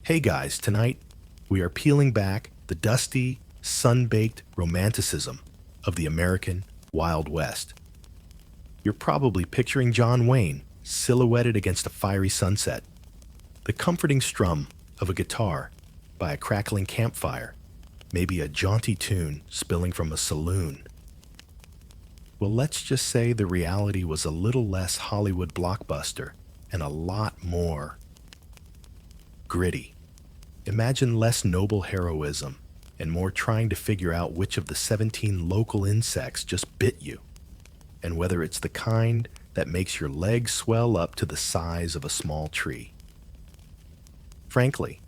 Hey guys, tonight we are peeling back the dusty, sun-baked romanticism of the American Wild West. You're probably picturing John Wayne silhouetted against a fiery sunset, the comforting strum of a guitar by a crackling campfire, maybe a jaunty tune spilling from a saloon. Well, let's just say the reality was a little less Hollywood blockbuster and a lot more gritty. Imagine less noble heroism and more trying to figure out which of the 17 local insects just bit you, and whether it's the kind that makes your legs swell up to the size of a small tree. Frankly,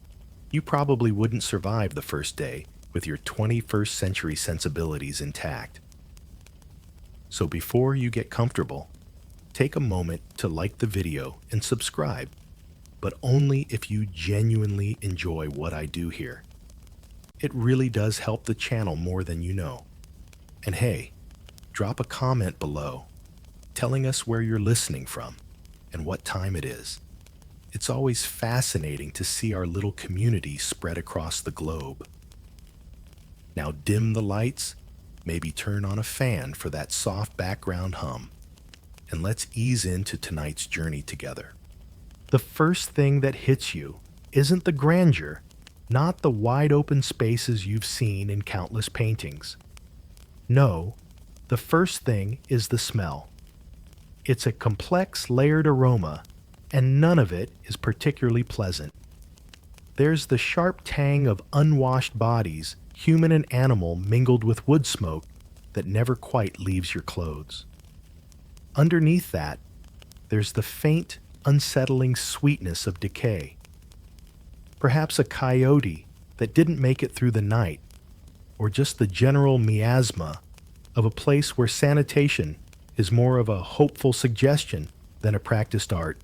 you probably wouldn't survive the first day with your 21st century sensibilities intact. So before you get comfortable, take a moment to like the video and subscribe, but only if you genuinely enjoy what I do here. It really does help the channel more than you know. And hey, drop a comment below telling us where you're listening from and what time it is. It's always fascinating to see our little community spread across the globe. Now dim the lights, maybe turn on a fan for that soft background hum, and let's ease into tonight's journey together. The first thing that hits you isn't the grandeur, not the wide open spaces you've seen in countless paintings. No, the first thing is the smell. It's a complex, layered aroma, and none of it is particularly pleasant. There's the sharp tang of unwashed bodies, human and animal mingled with wood smoke that never quite leaves your clothes. Underneath that, there's the faint, unsettling sweetness of decay. Perhaps a coyote that didn't make it through the night, or just the general miasma of a place where sanitation is more of a hopeful suggestion than a practiced art.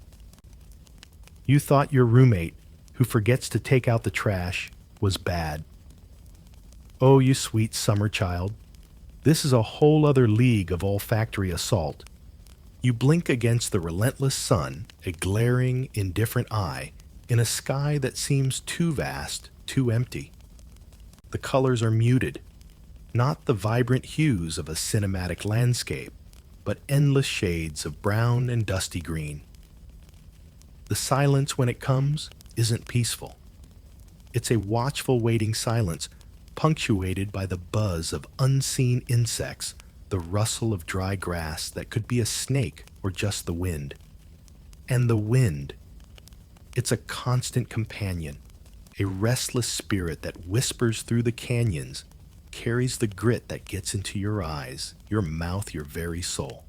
You thought your roommate, who forgets to take out the trash, was bad. Oh, you sweet summer child. This is a whole other league of olfactory assault. You blink against the relentless sun, a glaring, indifferent eye, in a sky that seems too vast, too empty. The colors are muted, not the vibrant hues of a cinematic landscape, but endless shades of brown and dusty green. The silence, when it comes, isn't peaceful. It's a watchful waiting silence, punctuated by the buzz of unseen insects, the rustle of dry grass that could be a snake or just the wind. And the wind, it's a constant companion, a restless spirit that whispers through the canyons, carries the grit that gets into your eyes, your mouth, your very soul.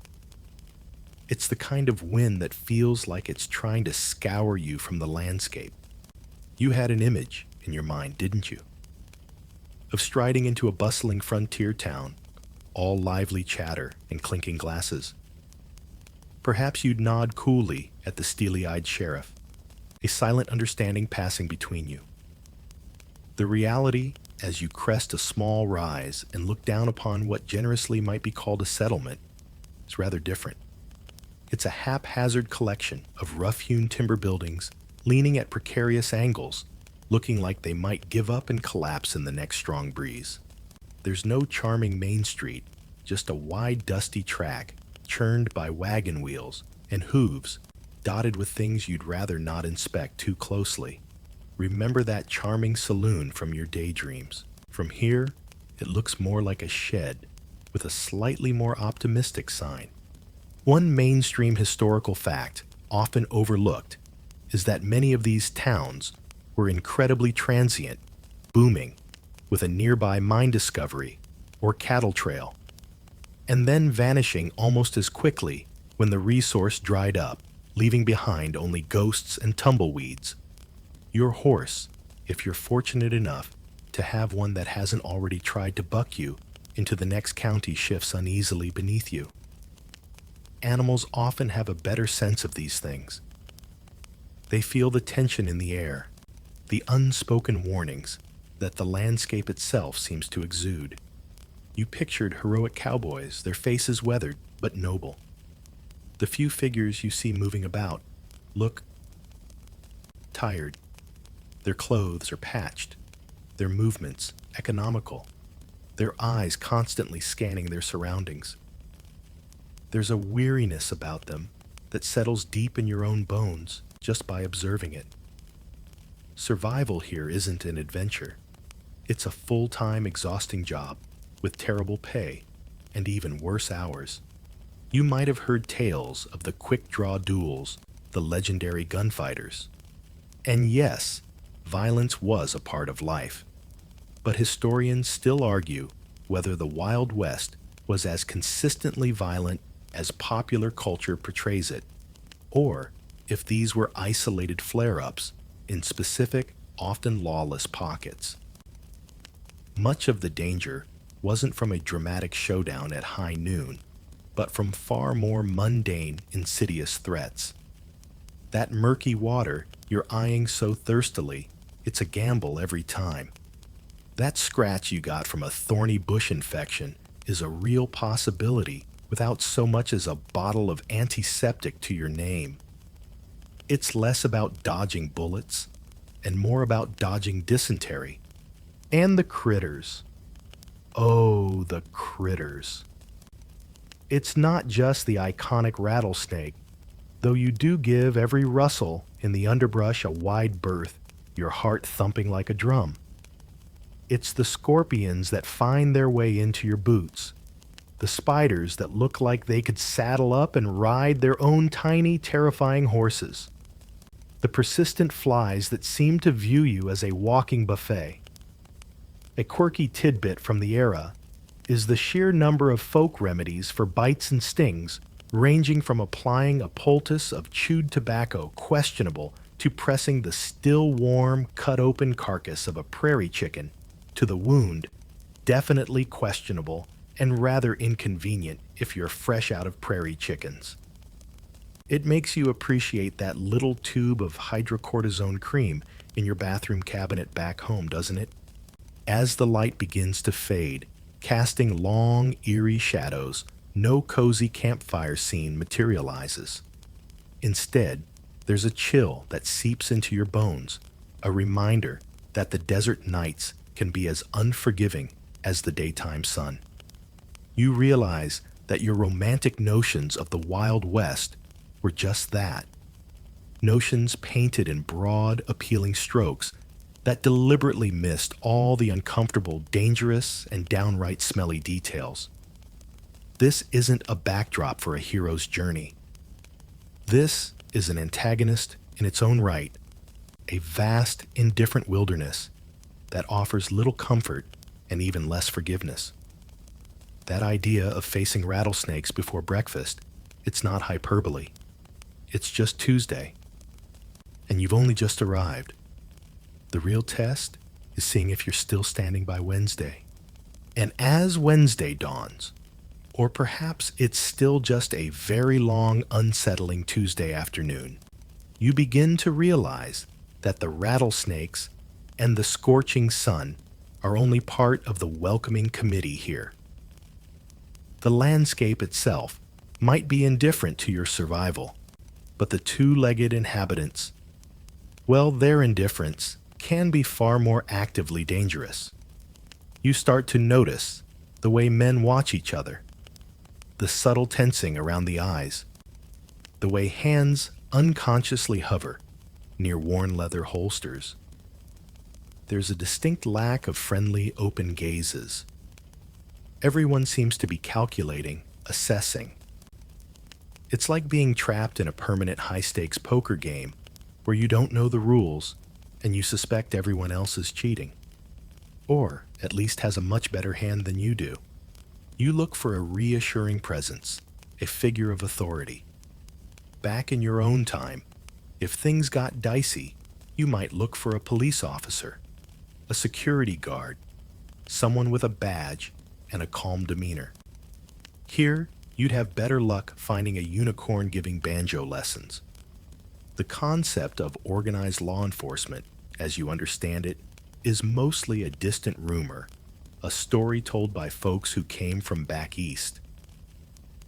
It's the kind of wind that feels like it's trying to scour you from the landscape. You had an image in your mind, didn't you? Of striding into a bustling frontier town, all lively chatter and clinking glasses. Perhaps you'd nod coolly at the steely-eyed sheriff, a silent understanding passing between you. The reality, as you crest a small rise and look down upon what generously might be called a settlement, is rather different. It's a haphazard collection of rough-hewn timber buildings leaning at precarious angles, looking like they might give up and collapse in the next strong breeze. There's no charming main street, just a wide dusty track churned by wagon wheels and hooves dotted with things you'd rather not inspect too closely. Remember that charming saloon from your daydreams. From here, it looks more like a shed with a slightly more optimistic sign. One mainstream historical fact, often overlooked, is that many of these towns were incredibly transient, booming, with a nearby mine discovery or cattle trail, and then vanishing almost as quickly when the resource dried up, leaving behind only ghosts and tumbleweeds. Your horse, if you're fortunate enough to have one that hasn't already tried to buck you into the next county, shifts uneasily beneath you. Animals often have a better sense of these things. They feel the tension in the air, the unspoken warnings that the landscape itself seems to exude. You pictured heroic cowboys, their faces weathered but noble. The few figures you see moving about look tired, Their clothes are patched, their movements economical, their eyes constantly scanning their surroundings. There's a weariness about them that settles deep in your own bones just by observing it. Survival here isn't an adventure. It's a full-time, exhausting job with terrible pay and even worse hours. You might have heard tales of the quick-draw duels, the legendary gunfighters. And yes, violence was a part of life. But historians still argue whether the Wild West was as consistently violent as popular culture portrays it, or if these were isolated flare-ups in specific, often lawless pockets. Much of the danger wasn't from a dramatic showdown at high noon, but from far more mundane, insidious threats. That murky water you're eyeing so thirstily, it's a gamble every time. That scratch you got from a thorny bush infection is a real possibility without so much as a bottle of antiseptic to your name. It's less about dodging bullets and more about dodging dysentery. And the critters. Oh, the critters. It's not just the iconic rattlesnake, though you do give every rustle in the underbrush a wide berth, your heart thumping like a drum. It's the scorpions that find their way into your boots, the spiders that look like they could saddle up and ride their own tiny, terrifying horses, the persistent flies that seem to view you as a walking buffet. A quirky tidbit from the era is the sheer number of folk remedies for bites and stings, ranging from applying a poultice of chewed tobacco questionable to pressing the still warm, cut-open carcass of a prairie chicken to the wound, definitely questionable and rather inconvenient if you're fresh out of prairie chickens. It makes you appreciate that little tube of hydrocortisone cream in your bathroom cabinet back home, doesn't it? As the light begins to fade, casting long, eerie shadows, no cozy campfire scene materializes. Instead, there's a chill that seeps into your bones, a reminder that the desert nights can be as unforgiving as the daytime sun. You realize that your romantic notions of the Wild West were just that. Notions painted in broad, appealing strokes that deliberately missed all the uncomfortable, dangerous, and downright smelly details. This isn't a backdrop for a hero's journey. This is an antagonist in its own right, a vast, indifferent wilderness that offers little comfort and even less forgiveness. That idea of facing rattlesnakes before breakfast, it's not hyperbole. It's just Tuesday, and you've only just arrived. The real test is seeing if you're still standing by Wednesday. And as Wednesday dawns, or perhaps it's still just a very long, unsettling Tuesday afternoon, you begin to realize that the rattlesnakes and the scorching sun are only part of the welcoming committee here. The landscape itself might be indifferent to your survival, but the two-legged inhabitants, well, their indifference can be far more actively dangerous. You start to notice the way men watch each other, the subtle tensing around the eyes, the way hands unconsciously hover near worn leather holsters. There's a distinct lack of friendly, open gazes. Everyone seems to be calculating, assessing. It's like being trapped in a permanent high-stakes poker game where you don't know the rules and you suspect everyone else is cheating, or at least has a much better hand than you do. You look for a reassuring presence, a figure of authority. Back in your own time, if things got dicey, you might look for a police officer, a security guard, someone with a badge and a calm demeanor. Here, you'd have better luck finding a unicorn giving banjo lessons. The concept of organized law enforcement, as you understand it, is mostly a distant rumor, a story told by folks who came from back east.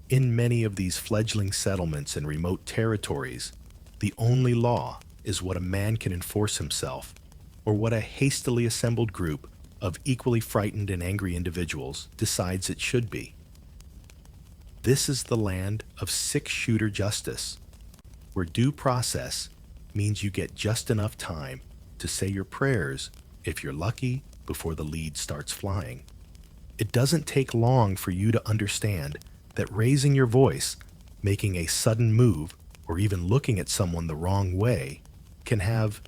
In many of these fledgling settlements and remote territories, the only law is what a man can enforce himself, or what a hastily assembled group of equally frightened and angry individuals decides it should be. This is the land of six-shooter justice, where due process means you get just enough time to say your prayers, if you're lucky, before the lead starts flying. It doesn't take long for you to understand that raising your voice, making a sudden move, or even looking at someone the wrong way can have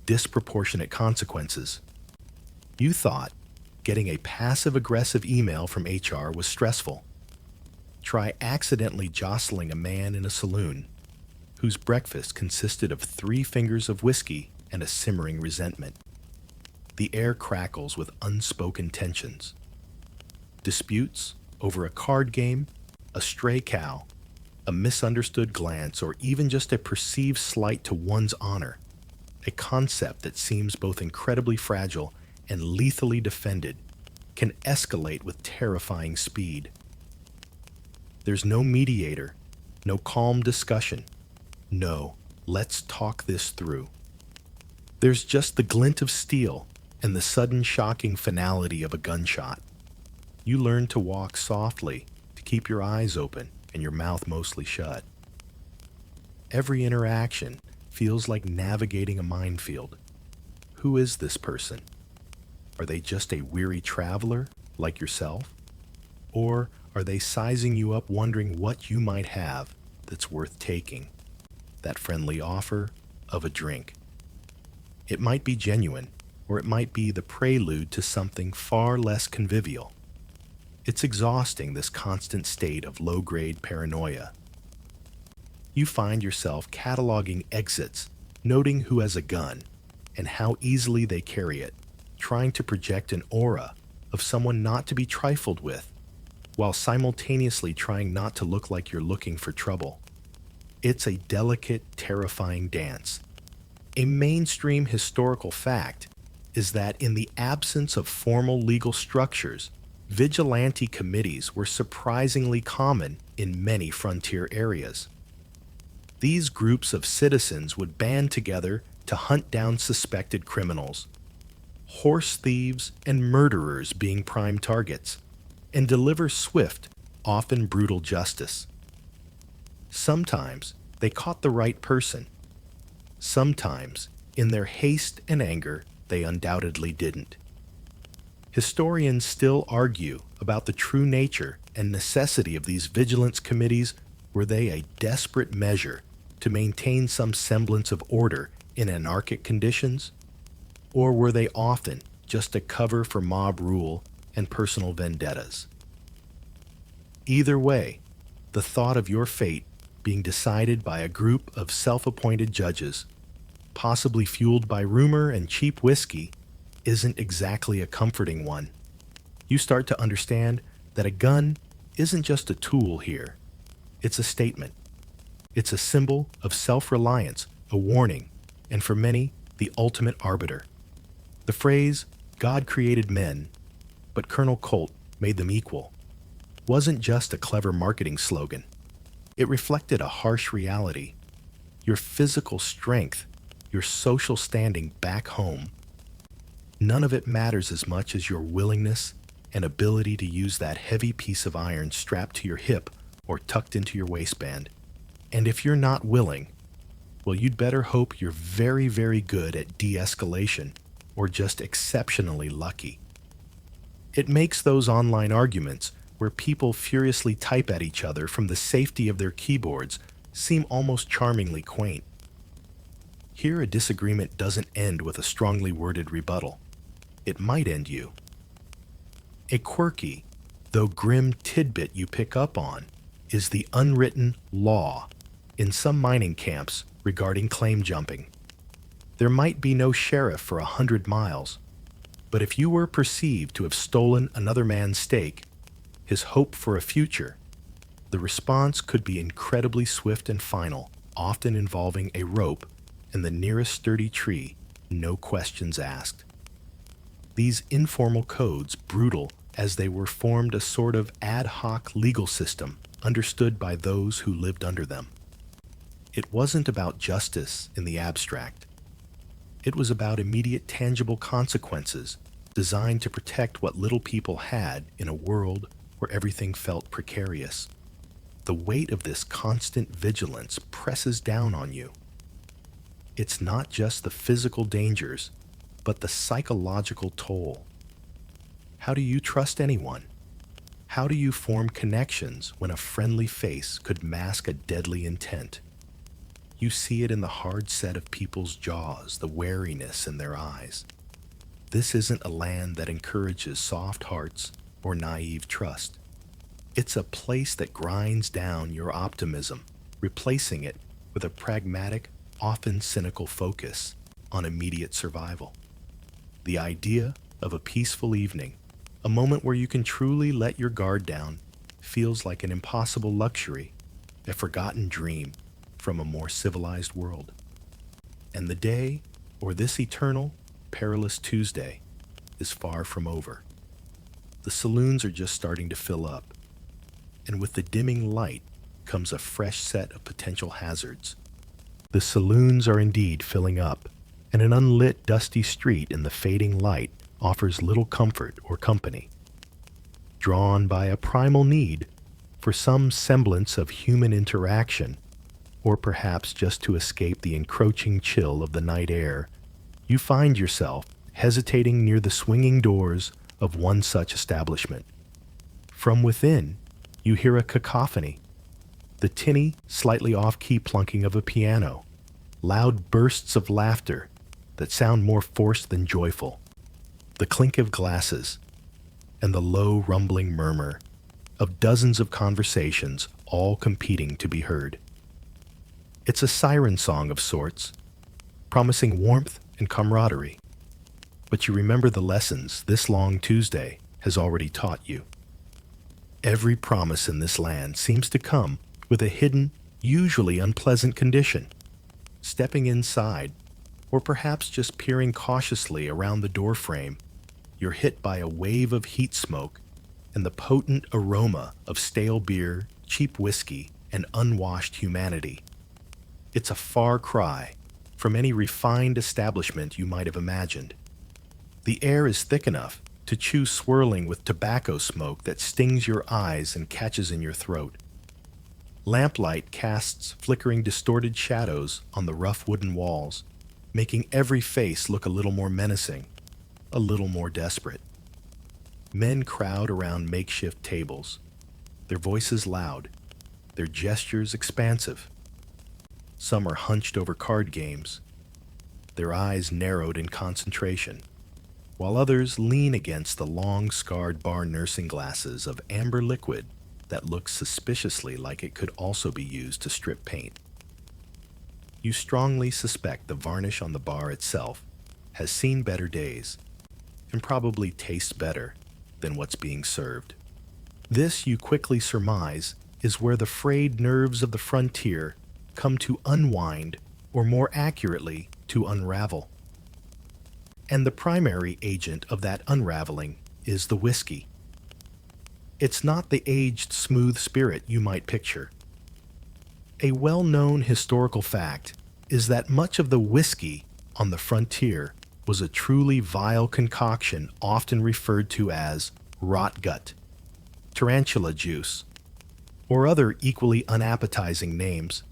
disproportionate consequences. You thought getting a passive-aggressive email from HR was stressful. Try accidentally jostling a man in a saloon whose breakfast consisted of 3 fingers of whiskey and a simmering resentment. The air crackles with unspoken tensions. Disputes over a card game, a stray cow, a misunderstood glance, or even just a perceived slight to one's honor, a concept that seems both incredibly fragile and lethally defended, can escalate with terrifying speed. There's no mediator, no calm discussion, no, let's talk this through. There's just the glint of steel and the sudden shocking finality of a gunshot. You learn to walk softly, to keep your eyes open and your mouth mostly shut. Every interaction feels like navigating a minefield. Who is this person? Are they just a weary traveler like yourself? Or are they sizing you up, wondering what you might have that's worth taking? That friendly offer of a drink. It might be genuine, or it might be the prelude to something far less convivial. It's exhausting, this constant state of low-grade paranoia. You find yourself cataloging exits, noting who has a gun and how easily they carry it, trying to project an aura of someone not to be trifled with, while simultaneously trying not to look like you're looking for trouble. It's a delicate, terrifying dance. A mainstream historical fact is that in the absence of formal legal structures, vigilante committees were surprisingly common in many frontier areas. These groups of citizens would band together to hunt down suspected criminals, horse thieves and murderers being prime targets, and deliver swift, often brutal justice. Sometimes they caught the right person. Sometimes, in their haste and anger, they undoubtedly didn't. Historians still argue about the true nature and necessity of these vigilance committees. Were they a desperate measure to maintain some semblance of order in anarchic conditions? Or were they often just a cover for mob rule and personal vendettas? Either way, the thought of your fate being decided by a group of self-appointed judges, possibly fueled by rumor and cheap whiskey, isn't exactly a comforting one. You start to understand that a gun isn't just a tool here. It's a statement. It's a symbol of self-reliance, a warning, and for many, the ultimate arbiter. The phrase, "God created men, but Colonel Colt made them equal," wasn't just a clever marketing slogan. It reflected a harsh reality. Your physical strength, your social standing back home, none of it matters as much as your willingness and ability to use that heavy piece of iron strapped to your hip or tucked into your waistband. And if you're not willing, well, you'd better hope you're very, very good at de-escalation or just exceptionally lucky. It makes those online arguments where people furiously type at each other from the safety of their keyboards seem almost charmingly quaint. Here, a disagreement doesn't end with a strongly worded rebuttal. It might end you. A quirky, though grim tidbit you pick up on is the unwritten law in some mining camps regarding claim jumping. There might be no sheriff for 100 miles, but if you were perceived to have stolen another man's stake, his hope for a future, the response could be incredibly swift and final, often involving a rope and the nearest sturdy tree, no questions asked. These informal codes, brutal as they were, formed a sort of ad hoc legal system understood by those who lived under them. It wasn't about justice in the abstract. It was about immediate tangible consequences designed to protect what little people had in a world where everything felt precarious. The weight of this constant vigilance presses down on you. It's not just the physical dangers, but the psychological toll. How do you trust anyone? How do you form connections when a friendly face could mask a deadly intent? You see it in the hard set of people's jaws, the wariness in their eyes. This isn't a land that encourages soft hearts or naive trust. It's a place that grinds down your optimism, replacing it with a pragmatic, often cynical focus on immediate survival. The idea of a peaceful evening, a moment where you can truly let your guard down, feels like an impossible luxury, a forgotten dream from a more civilized world. And the day, or this eternal, perilous Tuesday, is far from over. The saloons are just starting to fill up, and with the dimming light comes a fresh set of potential hazards. The saloons are indeed filling up, and an unlit, dusty street in the fading light offers little comfort or company. Drawn by a primal need for some semblance of human interaction, or perhaps just to escape the encroaching chill of the night air, you find yourself hesitating near the swinging doors of one such establishment. From within, you hear a cacophony, the tinny, slightly off-key plunking of a piano, loud bursts of laughter that sound more forced than joyful, the clink of glasses, and the low, rumbling murmur of dozens of conversations all competing to be heard. It's a siren song of sorts, promising warmth and camaraderie. But you remember the lessons this long Tuesday has already taught you. Every promise in this land seems to come with a hidden, usually unpleasant condition. Stepping inside, or perhaps just peering cautiously around the doorframe, you're hit by a wave of heat smoke and the potent aroma of stale beer, cheap whiskey, and unwashed humanity. It's a far cry from any refined establishment you might have imagined. The air is thick enough to chew swirling with tobacco smoke that stings your eyes and catches in your throat. Lamplight casts flickering, distorted shadows on the rough wooden walls, making every face look a little more menacing, a little more desperate. Men crowd around makeshift tables, their voices loud, their gestures expansive. Some are hunched over card games, their eyes narrowed in concentration, while others lean against the long, scarred bar nursing glasses of amber liquid that looks suspiciously like it could also be used to strip paint. You strongly suspect the varnish on the bar itself has seen better days and probably tastes better than what's being served. This, you quickly surmise, is where the frayed nerves of the frontier come to unwind, or more accurately, to unravel. And the primary agent of that unraveling is the whiskey. It's not the aged, smooth spirit you might picture. A well-known historical fact is that much of the whiskey on the frontier was a truly vile concoction often referred to as rot gut, tarantula juice, or other equally unappetizing names.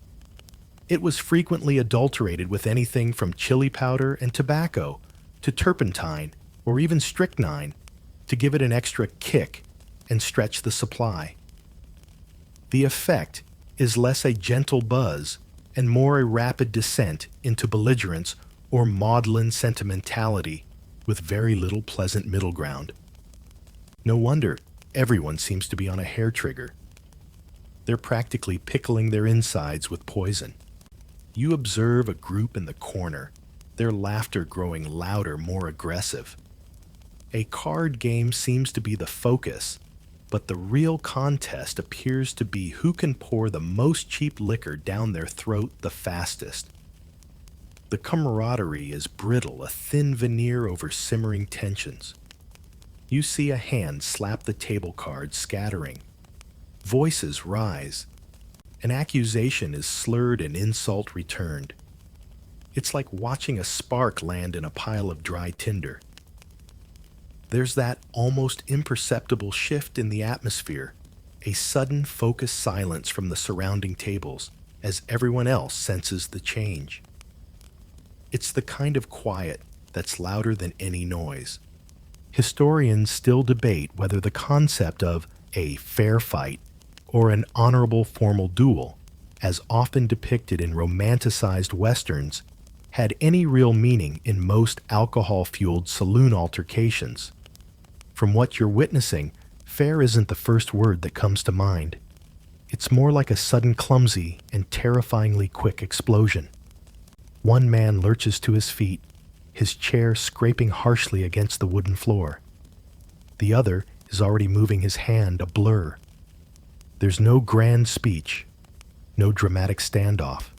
It was frequently adulterated with anything from chili powder and tobacco to turpentine or even strychnine to give it an extra kick and stretch the supply. The effect is less a gentle buzz and more a rapid descent into belligerence or maudlin sentimentality with very little pleasant middle ground. No wonder everyone seems to be on a hair trigger. They're practically pickling their insides with poison. You observe a group in the corner, their laughter growing louder, more aggressive. A card game seems to be the focus, but the real contest appears to be who can pour the most cheap liquor down their throat the fastest. The camaraderie is brittle, a thin veneer over simmering tensions. You see a hand slap the table cards, scattering. Voices rise. An accusation is slurred and insult returned. It's like watching a spark land in a pile of dry tinder. There's that almost imperceptible shift in the atmosphere, a sudden focused silence from the surrounding tables as everyone else senses the change. It's the kind of quiet that's louder than any noise. Historians still debate whether the concept of a fair fight or an honorable formal duel, as often depicted in romanticized westerns, had any real meaning in most alcohol-fueled saloon altercations. From what you're witnessing, fair isn't the first word that comes to mind. It's more like a sudden clumsy and terrifyingly quick explosion. One man lurches to his feet, his chair scraping harshly against the wooden floor. The other is already moving his hand a blur. There's no grand speech, no dramatic standoff.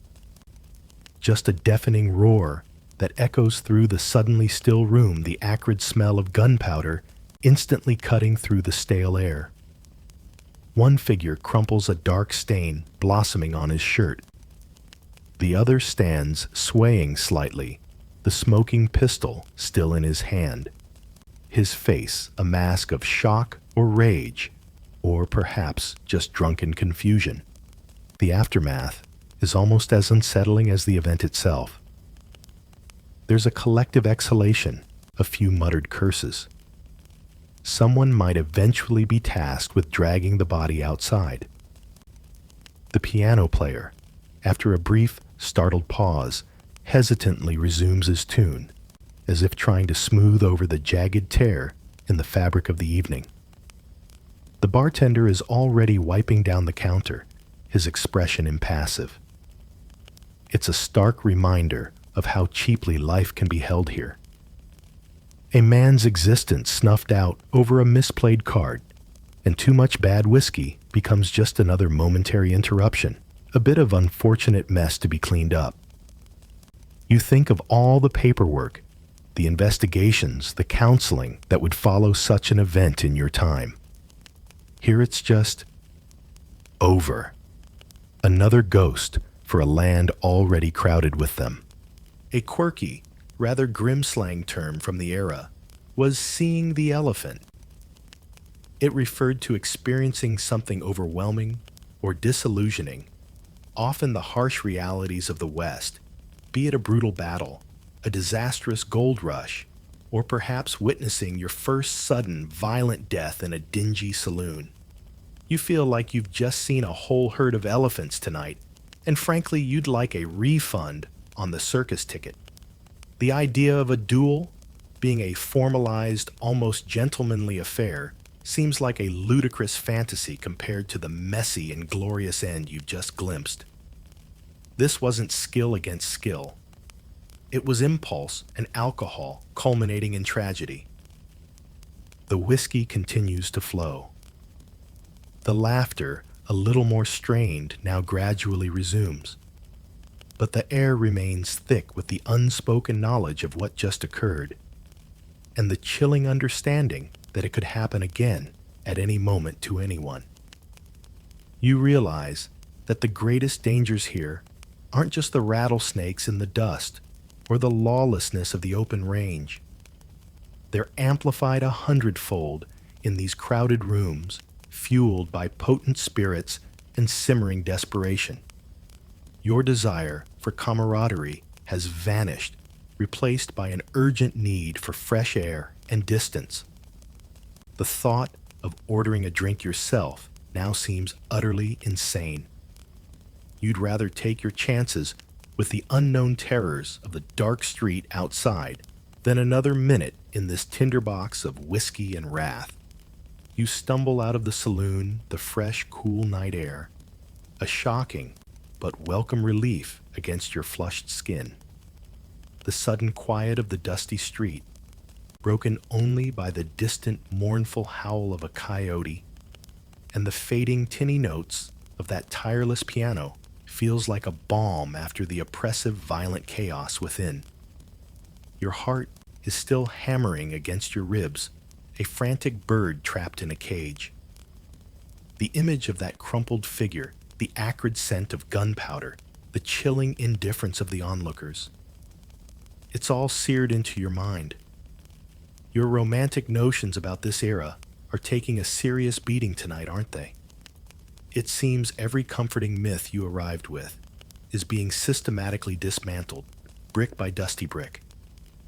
Just a deafening roar that echoes through the suddenly still room, the acrid smell of gunpowder instantly cutting through the stale air. One figure crumples a dark stain blossoming on his shirt. The other stands swaying slightly, the smoking pistol still in his hand. His face a mask of shock or rage, or perhaps just drunken confusion. The aftermath is almost as unsettling as the event itself. There's a collective exhalation, a few muttered curses. Someone might eventually be tasked with dragging the body outside. The piano player, after a brief, startled pause, hesitantly resumes his tune, as if trying to smooth over the jagged tear in the fabric of the evening. The bartender is already wiping down the counter, his expression impassive. It's a stark reminder of how cheaply life can be held here. A man's existence snuffed out over a misplayed card, and too much bad whiskey becomes just another momentary interruption, a bit of unfortunate mess to be cleaned up. You think of all the paperwork, the investigations, the counseling that would follow such an event in your time. Here it's just over. Another ghost for a land already crowded with them. A quirky, rather grim slang term from the era was seeing the elephant. It referred to experiencing something overwhelming or disillusioning, often the harsh realities of the West, be it a brutal battle, a disastrous gold rush, or perhaps witnessing your first sudden, violent death in a dingy saloon. You feel like you've just seen a whole herd of elephants tonight, and frankly, you'd like a refund on the circus ticket. The idea of a duel being a formalized, almost gentlemanly affair seems like a ludicrous fantasy compared to the messy and glorious end you've just glimpsed. This wasn't skill against skill. It was impulse and alcohol culminating in tragedy. The whiskey continues to flow. The laughter, a little more strained, now gradually resumes. But the air remains thick with the unspoken knowledge of what just occurred, and the chilling understanding that it could happen again at any moment to anyone. You realize that the greatest dangers here aren't just the rattlesnakes in the dust or the lawlessness of the open range. They're amplified 100-fold in these crowded rooms, fueled by potent spirits and simmering desperation. Your desire for camaraderie has vanished, replaced by an urgent need for fresh air and distance. The thought of ordering a drink yourself now seems utterly insane. You'd rather take your chances with the unknown terrors of the dark street outside than another minute in this tinderbox of whiskey and wrath. You stumble out of the saloon, the fresh, cool night air, a shocking but welcome relief against your flushed skin. The sudden quiet of the dusty street, broken only by the distant, mournful howl of a coyote, and the fading tinny notes of that tireless piano, feels like a balm after the oppressive, violent chaos within. Your heart is still hammering against your ribs, a frantic bird trapped in a cage. The image of that crumpled figure, the acrid scent of gunpowder, the chilling indifference of the onlookers. It's all seared into your mind. Your romantic notions about this era are taking a serious beating tonight, aren't they? It seems every comforting myth you arrived with is being systematically dismantled, brick by dusty brick.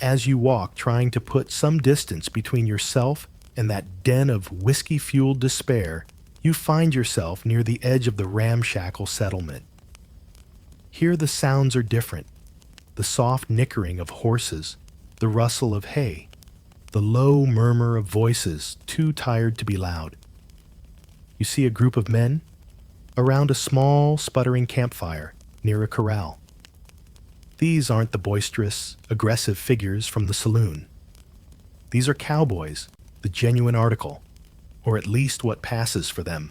As you walk, trying to put some distance between yourself and that den of whiskey-fueled despair, you find yourself near the edge of the ramshackle settlement. Here the sounds are different. The soft nickering of horses, the rustle of hay, the low murmur of voices too tired to be loud. You see a group of men around a small, sputtering campfire near a corral. These aren't the boisterous, aggressive figures from the saloon. These are cowboys, the genuine article, or at least what passes for them.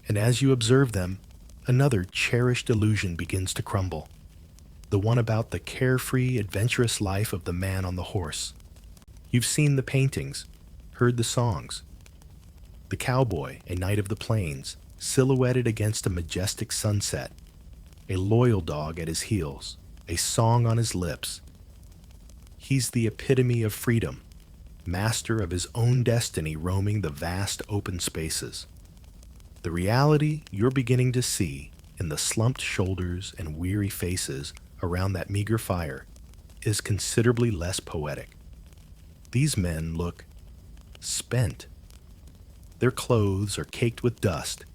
And as you observe them, another cherished illusion begins to crumble. The one about the carefree, adventurous life of the man on the horse. You've seen the paintings, heard the songs. The cowboy, a knight of the plains, silhouetted against a majestic sunset, a loyal dog at his heels, a song on his lips. He's the epitome of freedom, master of his own destiny, roaming the vast open spaces. The reality you're beginning to see in the slumped shoulders and weary faces around that meager fire is considerably less poetic. These men look spent. Their clothes are caked with dust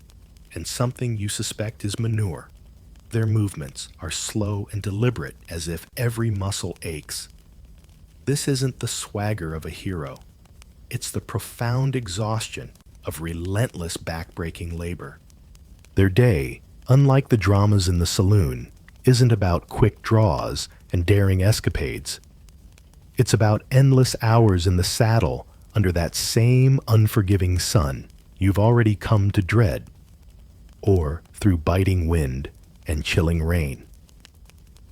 and something you suspect is manure. Their movements are slow and deliberate, as if every muscle aches. This isn't the swagger of a hero. It's the profound exhaustion of relentless back-breaking labor. Their day, unlike the dramas in the saloon, isn't about quick draws and daring escapades. It's about endless hours in the saddle under that same unforgiving sun you've already come to dread, or through biting wind and chilling rain.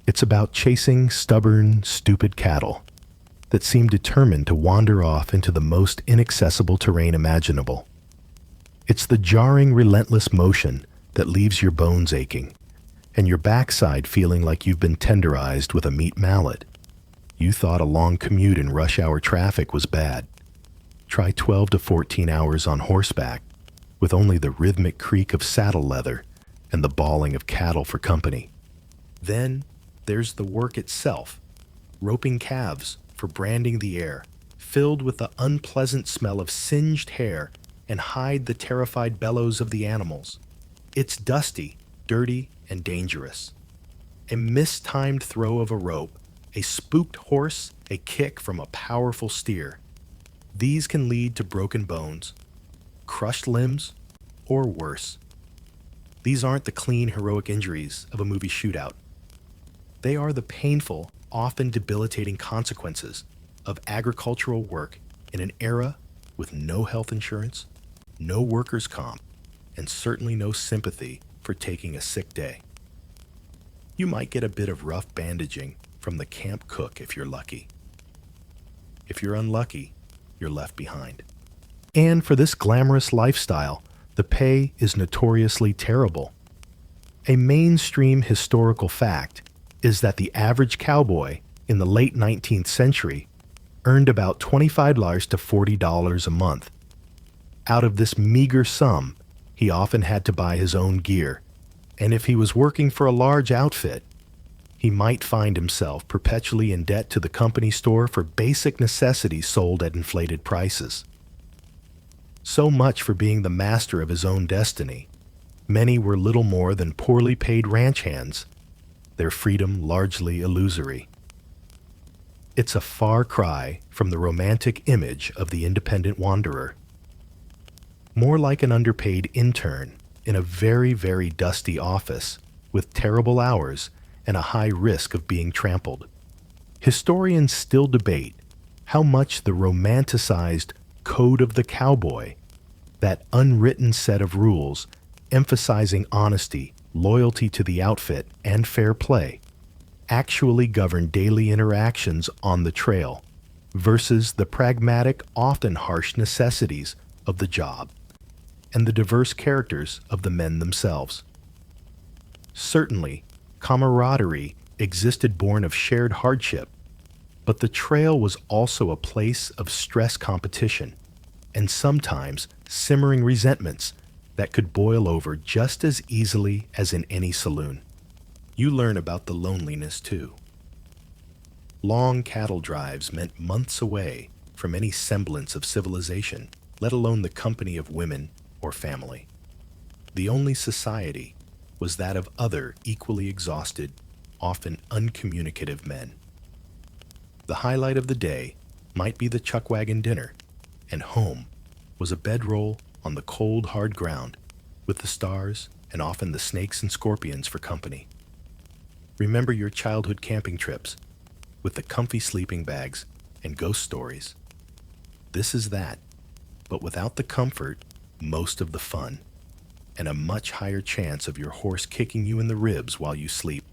It's about chasing stubborn, stupid cattle that seem determined to wander off into the most inaccessible terrain imaginable. It's the jarring, relentless motion that leaves your bones aching and your backside feeling like you've been tenderized with a meat mallet. You thought a long commute in rush hour traffic was bad. Try 12 to 14 hours on horseback with only the rhythmic creak of saddle leather and the bawling of cattle for company. Then there's the work itself, roping calves for branding the air, filled with the unpleasant smell of singed hair and hide the terrified bellows of the animals. It's dusty, dirty, and dangerous. A mistimed throw of a rope, a spooked horse, a kick from a powerful steer. These can lead to broken bones, crushed limbs, or worse. These aren't the clean, heroic injuries of a movie shootout. They are the painful, often debilitating consequences of agricultural work in an era with no health insurance, no workers' comp, and certainly no sympathy for taking a sick day. You might get a bit of rough bandaging from the camp cook if you're lucky. If you're unlucky, you're left behind. And for this glamorous lifestyle, the pay is notoriously terrible. A mainstream historical fact is that the average cowboy in the late 19th century earned about $25 to $40 a month. Out of this meager sum, he often had to buy his own gear, and if he was working for a large outfit, he might find himself perpetually in debt to the company store for basic necessities sold at inflated prices. So much for being the master of his own destiny. Many were little more than poorly paid ranch hands, their freedom largely illusory. It's a far cry from the romantic image of the independent wanderer. More like an underpaid intern in a very, very dusty office with terrible hours and a high risk of being trampled. Historians still debate how much the romanticized code of the cowboy, that unwritten set of rules emphasizing honesty, loyalty to the outfit, and fair play, actually govern daily interactions on the trail versus the pragmatic, often harsh necessities of the job and the diverse characters of the men themselves. Certainly, camaraderie existed born of shared hardship, but the trail was also a place of stress competition and sometimes simmering resentments that could boil over just as easily as in any saloon. You learn about the loneliness too. Long cattle drives meant months away from any semblance of civilization, let alone the company of women or family. The only society was that of other equally exhausted, often uncommunicative men. The highlight of the day might be the chuck wagon dinner, and home was a bedroll on the cold, hard ground with the stars and often the snakes and scorpions for company. Remember your childhood camping trips with the comfy sleeping bags and ghost stories. This is that, but without the comfort, most of the fun, and a much higher chance of your horse kicking you in the ribs while you sleep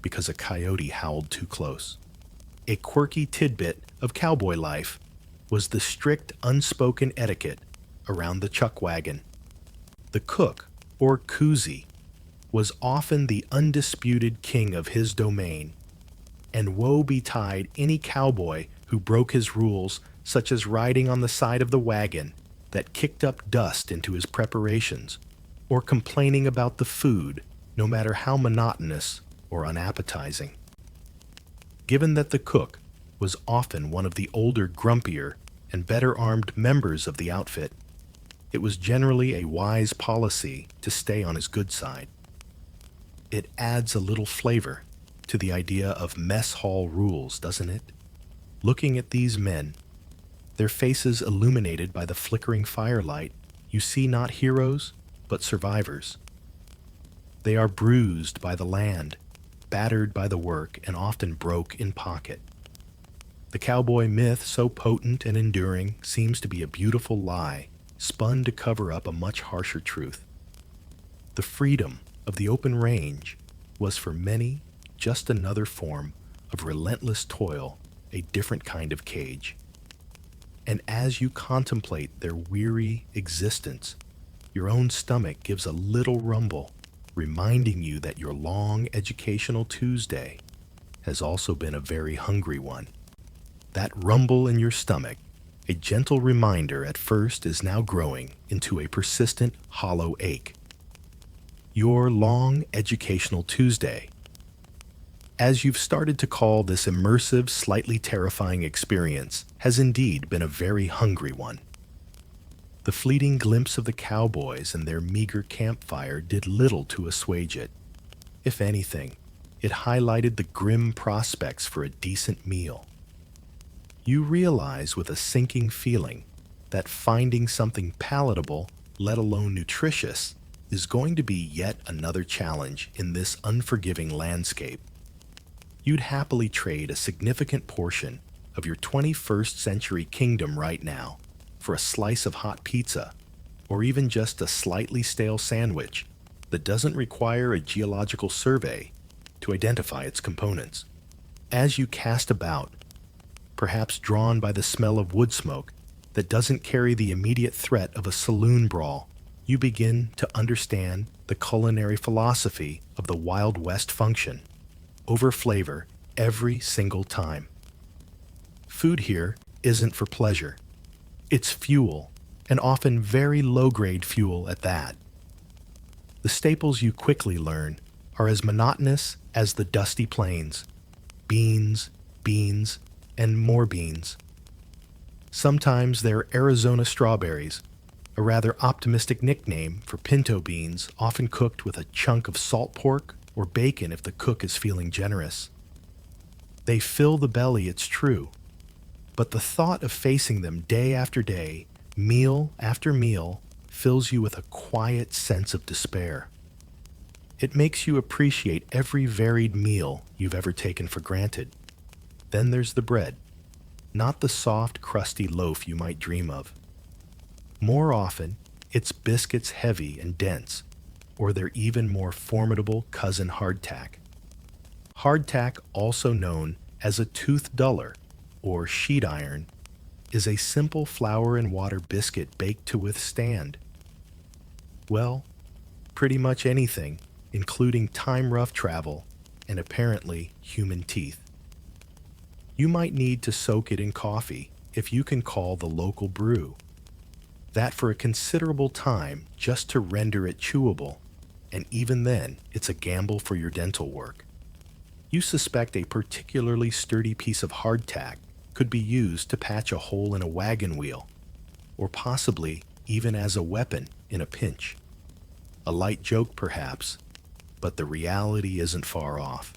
because a coyote howled too close. A quirky tidbit of cowboy life was the strict unspoken etiquette around the chuck wagon. The cook, or koozie, was often the undisputed king of his domain, and woe betide any cowboy who broke his rules, such as riding on the side of the wagon that kicked up dust into his preparations, or complaining about the food, no matter how monotonous or unappetizing. Given that the cook was often one of the older, grumpier, and better armed members of the outfit, it was generally a wise policy to stay on his good side. It adds a little flavor to the idea of mess hall rules, doesn't it? Looking at these men, their faces illuminated by the flickering firelight, you see not heroes, but survivors. They are bruised by the land, battered by the work, and often broke in pocket. The cowboy myth, so potent and enduring, seems to be a beautiful lie, spun to cover up a much harsher truth. The freedom of the open range was for many just another form of relentless toil, a different kind of cage. And as you contemplate their weary existence, your own stomach gives a little rumble, reminding you that your long educational Tuesday has also been a very hungry one. That rumble in your stomach, a gentle reminder at first, is now growing into a persistent hollow ache. Your long educational Tuesday, as you've started to call this immersive, slightly terrifying experience, has indeed been a very hungry one. The fleeting glimpse of the cowboys and their meager campfire did little to assuage it. If anything, it highlighted the grim prospects for a decent meal. You realize with a sinking feeling that finding something palatable, let alone nutritious, is going to be yet another challenge in this unforgiving landscape. You'd happily trade a significant portion of your 21st century kingdom right now for a slice of hot pizza, or even just a slightly stale sandwich that doesn't require a geological survey to identify its components. As you cast about, perhaps drawn by the smell of wood smoke that doesn't carry the immediate threat of a saloon brawl, you begin to understand the culinary philosophy of the Wild West function: over flavor every single time. Food here isn't for pleasure. It's fuel, and often very low-grade fuel at that. The staples you quickly learn are as monotonous as the dusty plains: beans, beans, and more beans. Sometimes they're Arizona strawberries, a rather optimistic nickname for pinto beans, often cooked with a chunk of salt pork or bacon if the cook is feeling generous. They fill the belly, it's true, but the thought of facing them day after day, meal after meal, fills you with a quiet sense of despair. It makes you appreciate every varied meal you've ever taken for granted. Then there's the bread, not the soft, crusty loaf you might dream of. More often, it's biscuits heavy and dense, or their even more formidable cousin hardtack. Hardtack, also known as a tooth duller or sheet iron, is a simple flour and water biscuit baked to withstand, well, pretty much anything, including time-rough travel and apparently human teeth. You might need to soak it in coffee if you can call the local brew. That for a considerable time just to render it chewable, and even then, it's a gamble for your dental work. You suspect a particularly sturdy piece of hardtack could be used to patch a hole in a wagon wheel, or possibly even as a weapon in a pinch. A light joke, perhaps, but the reality isn't far off.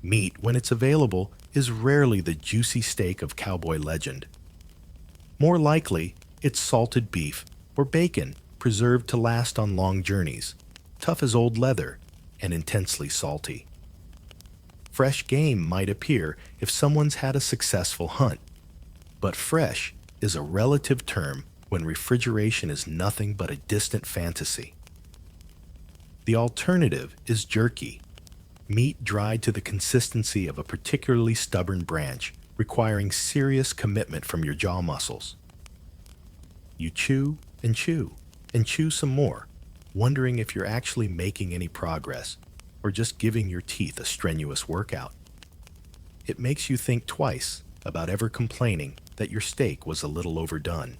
Meat, when it's available, is rarely the juicy steak of cowboy legend. More likely, it's salted beef or bacon preserved to last on long journeys, tough as old leather and intensely salty. Fresh game might appear if someone's had a successful hunt, but fresh is a relative term when refrigeration is nothing but a distant fantasy. The alternative is jerky, meat dried to the consistency of a particularly stubborn branch, requiring serious commitment from your jaw muscles. You chew and chew and chew some more, wondering if you're actually making any progress or just giving your teeth a strenuous workout. It makes you think twice about ever complaining that your steak was a little overdone.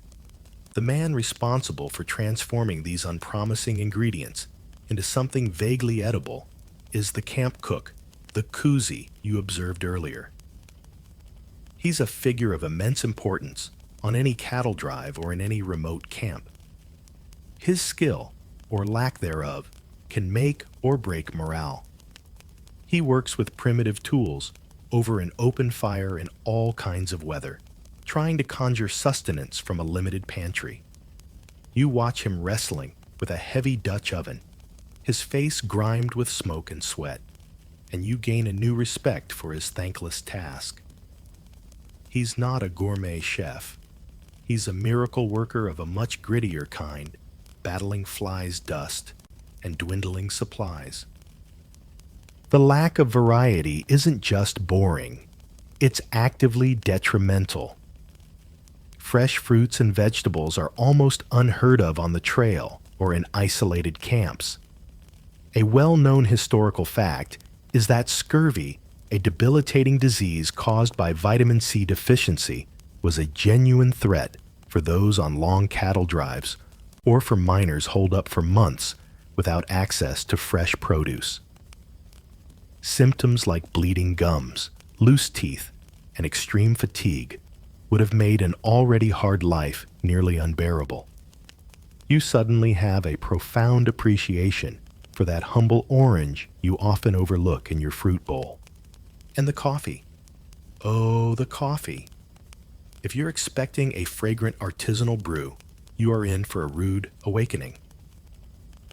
The man responsible for transforming these unpromising ingredients into something vaguely edible is the camp cook, the koozie you observed earlier. He's a figure of immense importance on any cattle drive or in any remote camp. His skill, or lack thereof, can make or break morale. He works with primitive tools over an open fire in all kinds of weather, trying to conjure sustenance from a limited pantry. You watch him wrestling with a heavy Dutch oven, his face grimed with smoke and sweat, and you gain a new respect for his thankless task. He's not a gourmet chef. He's a miracle worker of a much grittier kind, battling flies' dust and dwindling supplies. The lack of variety isn't just boring, it's actively detrimental. Fresh fruits and vegetables are almost unheard of on the trail or in isolated camps. A well-known historical fact is that scurvy, a debilitating disease caused by vitamin C deficiency, was a genuine threat for those on long cattle drives or for miners holed up for months without access to fresh produce. Symptoms like bleeding gums, loose teeth, and extreme fatigue would have made an already hard life nearly unbearable. You suddenly have a profound appreciation for that humble orange you often overlook in your fruit bowl. And the coffee. Oh, the coffee. If you're expecting a fragrant artisanal brew, you are in for a rude awakening.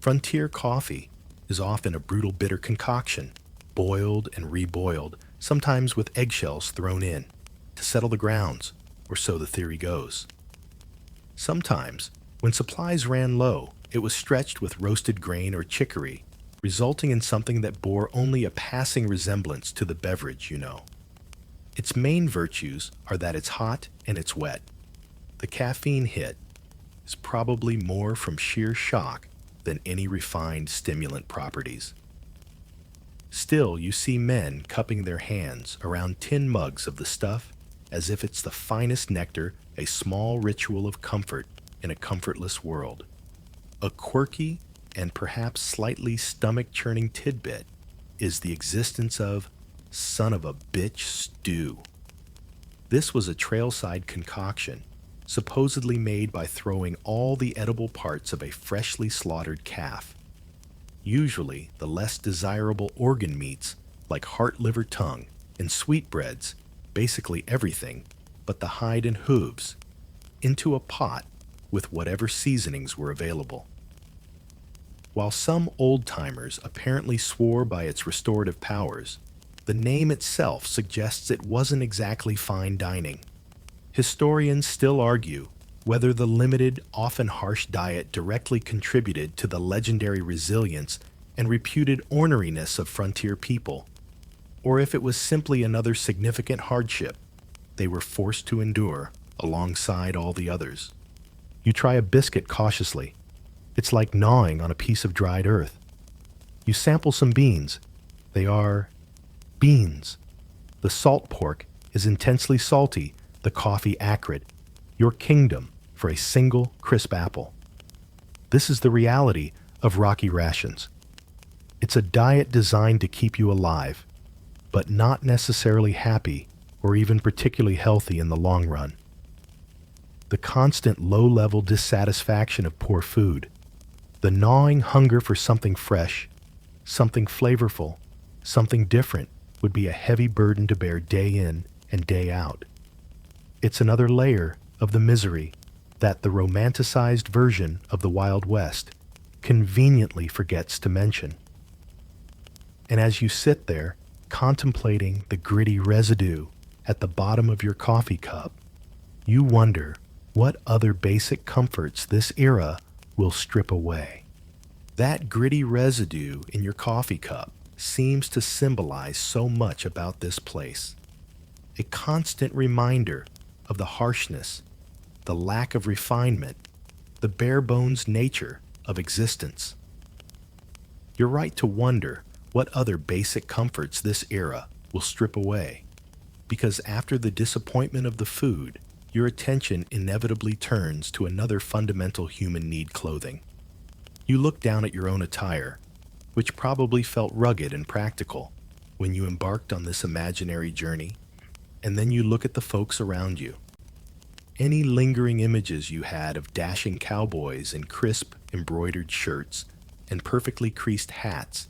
Frontier coffee is often a brutal bitter concoction, boiled and reboiled, sometimes with eggshells thrown in, to settle the grounds, or so the theory goes. Sometimes, when supplies ran low, it was stretched with roasted grain or chicory, resulting in something that bore only a passing resemblance to the beverage you know. Its main virtues are that it's hot and it's wet. The caffeine hit is probably more from sheer shock than any refined stimulant properties. Still, you see men cupping their hands around tin mugs of the stuff as if it's the finest nectar, a small ritual of comfort in a comfortless world. A quirky and perhaps slightly stomach-churning tidbit is the existence of son of a bitch stew. This was a trailside concoction, supposedly made by throwing all the edible parts of a freshly slaughtered calf. Usually the less desirable organ meats like heart, liver, tongue, and sweetbreads, basically everything but the hide and hooves, into a pot with whatever seasonings were available. While some old-timers apparently swore by its restorative powers, the name itself suggests it wasn't exactly fine dining. Historians still argue whether the limited, often harsh diet directly contributed to the legendary resilience and reputed orneriness of frontier people, or if it was simply another significant hardship they were forced to endure alongside all the others. You try a biscuit cautiously. It's like gnawing on a piece of dried earth. You sample some beans. They are Beans. The salt pork is intensely salty, the coffee acrid. Your kingdom for a single crisp apple. This is the reality of Rocky rations. It's a diet designed to keep you alive, but not necessarily happy or even particularly healthy in the long run. The constant low-level dissatisfaction of poor food, the gnawing hunger for something fresh, something flavorful, something different would be a heavy burden to bear day in and day out. It's another layer of the misery that the romanticized version of the Wild West conveniently forgets to mention. And as you sit there, contemplating the gritty residue at the bottom of your coffee cup, you wonder what other basic comforts this era will strip away. That gritty residue in your coffee cup seems to symbolize so much about this place. A constant reminder of the harshness, the lack of refinement, the bare-bones nature of existence. You're right to wonder what other basic comforts this era will strip away, because after the disappointment of the food, your attention inevitably turns to another fundamental human need: clothing. You look down at your own attire, which probably felt rugged and practical when you embarked on this imaginary journey, and then you look at the folks around you. Any lingering images you had of dashing cowboys in crisp, embroidered shirts and perfectly creased hats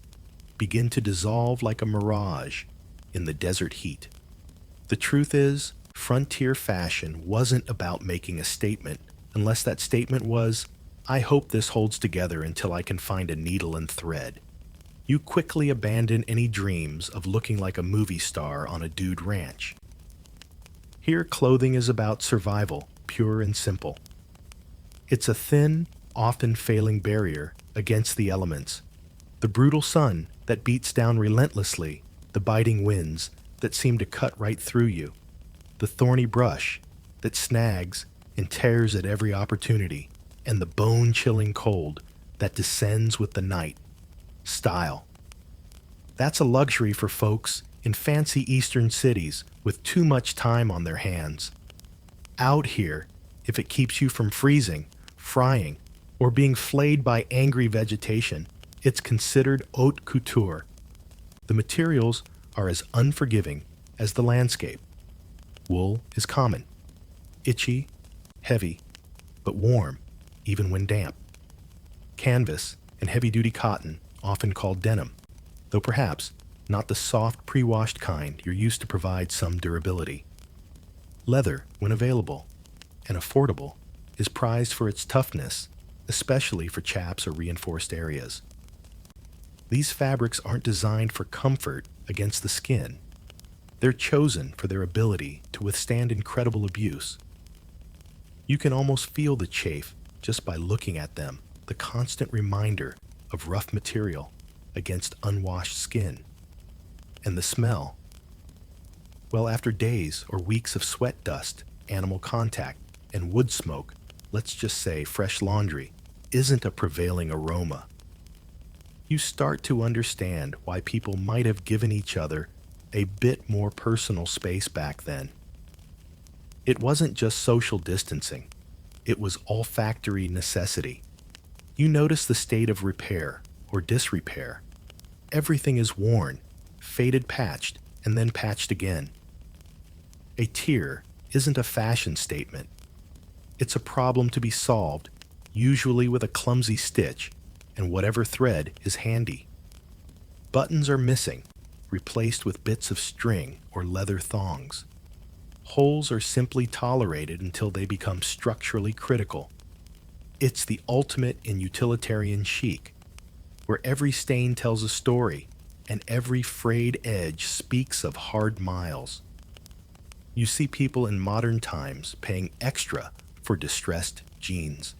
begin to dissolve like a mirage in the desert heat. The truth is, frontier fashion wasn't about making a statement, unless that statement was, "I hope this holds together until I can find a needle and thread." You quickly abandon any dreams of looking like a movie star on a dude ranch. Here, clothing is about survival, pure and simple. It's a thin, often failing barrier against the elements. The brutal sun that beats down relentlessly, the biting winds that seem to cut right through you, the thorny brush that snags and tears at every opportunity, and the bone-chilling cold that descends with the night. Style. That's a luxury for folks in fancy eastern cities with too much time on their hands. Out here, if it keeps you from freezing, frying, or being flayed by angry vegetation, it's considered haute couture. The materials are as unforgiving as the landscape. Wool is common, itchy, heavy, but warm, even when damp. Canvas and heavy-duty cotton, often called denim, though perhaps not the soft, pre-washed kind you're used to, provide some durability. Leather, when available and affordable, is prized for its toughness, especially for chaps or reinforced areas. These fabrics aren't designed for comfort against the skin. They're chosen for their ability to withstand incredible abuse. You can almost feel the chafe just by looking at them, the constant reminder of rough material against unwashed skin. And the smell. Well, after days or weeks of sweat dust, animal contact, and wood smoke, let's just say fresh laundry isn't a prevailing aroma. You start to understand why people might have given each other a bit more personal space back then. It wasn't just social distancing, it was olfactory necessity. You notice the state of repair or disrepair. Everything is worn, faded, patched, and then patched again. A tear isn't a fashion statement. It's a problem to be solved, usually with a clumsy stitch and whatever thread is handy. Buttons are missing, replaced with bits of string or leather thongs. Holes are simply tolerated until they become structurally critical. It's the ultimate in utilitarian chic, where every stain tells a story and every frayed edge speaks of hard miles. You see people in modern times paying extra for distressed jeans.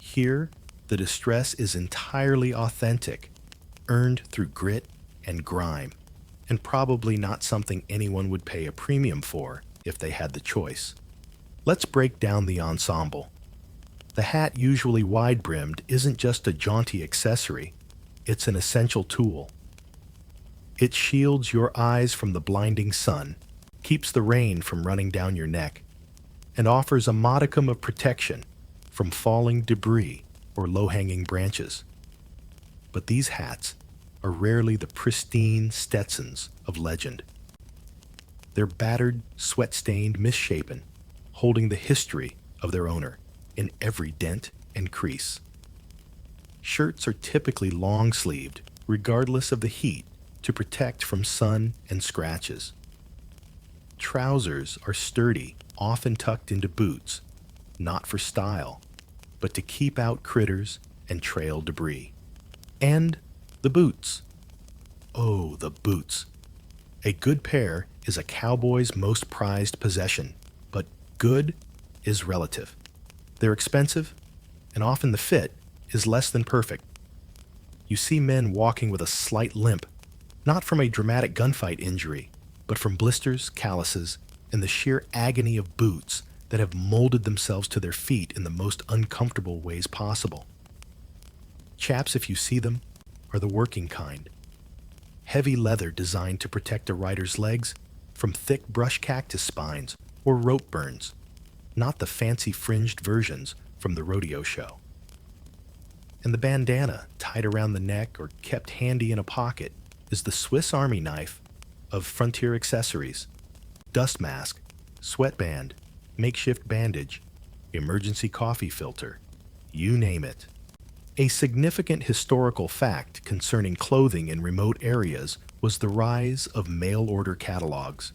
Here, the distress is entirely authentic, earned through grit and grime, and probably not something anyone would pay a premium for if they had the choice. Let's break down the ensemble. The hat, usually wide-brimmed, isn't just a jaunty accessory, it's an essential tool. It shields your eyes from the blinding sun, keeps the rain from running down your neck, and offers a modicum of protection from falling debris or low-hanging branches. But these hats are rarely the pristine Stetsons of legend. They're battered, sweat-stained, misshapen, holding the history of their owner in every dent and crease. Shirts are typically long-sleeved, regardless of the heat, to protect from sun and scratches. Trousers are sturdy, often tucked into boots, not for style, but to keep out critters and trail debris. And the boots. Oh, the boots. A good pair is a cowboy's most prized possession, but good is relative. They're expensive, and often the fit is less than perfect. You see men walking with a slight limp, not from a dramatic gunfight injury, but from blisters, calluses, and the sheer agony of boots that have molded themselves to their feet in the most uncomfortable ways possible. Chaps, if you see them, are the working kind. Heavy leather designed to protect a rider's legs from thick brush cactus spines or rope burns, not the fancy fringed versions from the rodeo show. And the bandana tied around the neck or kept handy in a pocket is the Swiss Army knife of frontier accessories: dust mask, sweatband, makeshift bandage, emergency coffee filter, you name it. A significant historical fact concerning clothing in remote areas was the rise of mail-order catalogs.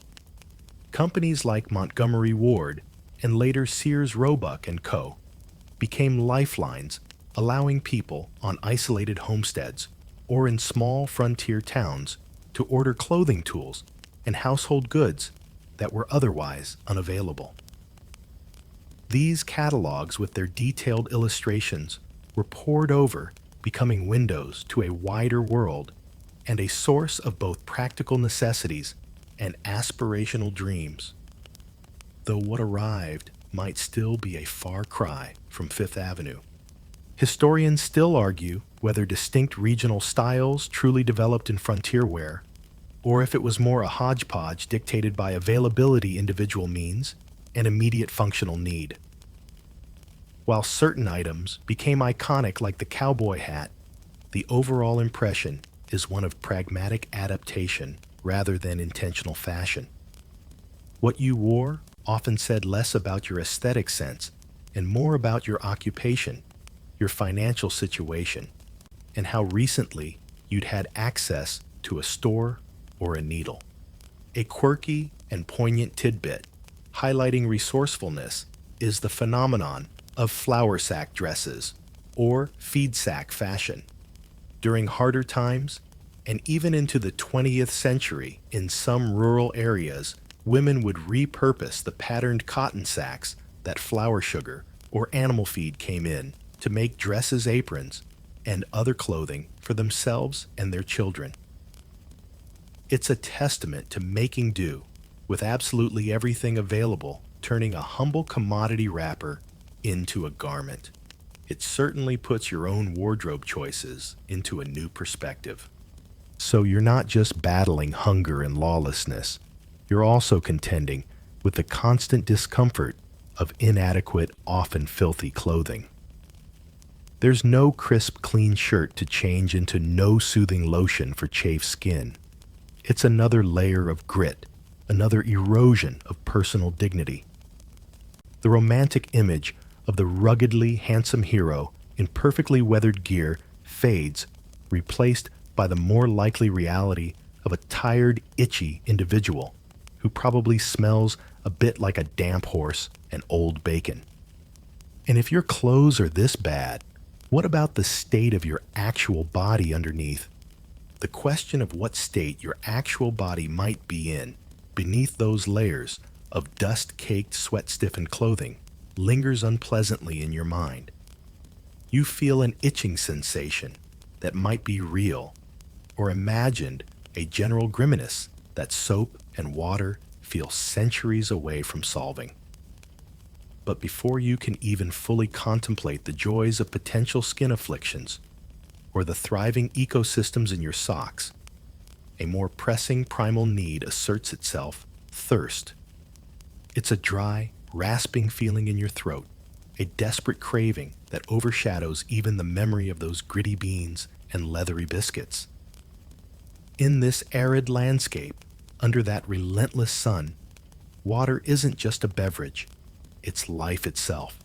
Companies like Montgomery Ward and later Sears Roebuck & Co. became lifelines, allowing people on isolated homesteads or in small frontier towns to order clothing tools and household goods that were otherwise unavailable. These catalogs, with their detailed illustrations, were pored over, becoming windows to a wider world and a source of both practical necessities and aspirational dreams. Though what arrived might still be a far cry from Fifth Avenue. Historians still argue whether distinct regional styles truly developed in frontier wear, or if it was more a hodgepodge dictated by availability, individual means, and immediate functional need. While certain items became iconic like the cowboy hat, the overall impression is one of pragmatic adaptation rather than intentional fashion. What you wore often said less about your aesthetic sense and more about your occupation, your financial situation, and how recently you'd had access to a store or a needle. A quirky and poignant tidbit highlighting resourcefulness is the phenomenon of flour sack dresses or feed sack fashion. During harder times, and even into the 20th century, in some rural areas, women would repurpose the patterned cotton sacks that flour sugar or animal feed came in to make dresses, aprons, and other clothing for themselves and their children. It's a testament to making do with absolutely everything available, turning a humble commodity wrapper into a garment. It certainly puts your own wardrobe choices into a new perspective. So you're not just battling hunger and lawlessness, you're also contending with the constant discomfort of inadequate, often filthy clothing. There's no crisp, clean shirt to change into no soothing lotion for chafed skin. It's another layer of grit, another erosion of personal dignity. The romantic image of the ruggedly handsome hero in perfectly weathered gear fades, replaced by the more likely reality of a tired, itchy individual who probably smells a bit like a damp horse and old bacon. And if your clothes are this bad, what about the state of your actual body underneath? The question of what state your actual body might be in beneath those layers of dust-caked, sweat-stiffened clothing lingers unpleasantly in your mind. You feel an itching sensation that might be real, or imagined a general grimace that soap and water feel centuries away from solving. But before you can even fully contemplate the joys of potential skin afflictions or the thriving ecosystems in your socks, a more pressing primal need asserts itself: thirst. It's a dry, rasping feeling in your throat, a desperate craving that overshadows even the memory of those gritty beans and leathery biscuits. In this arid landscape, under that relentless sun, water isn't just a beverage, it's life itself.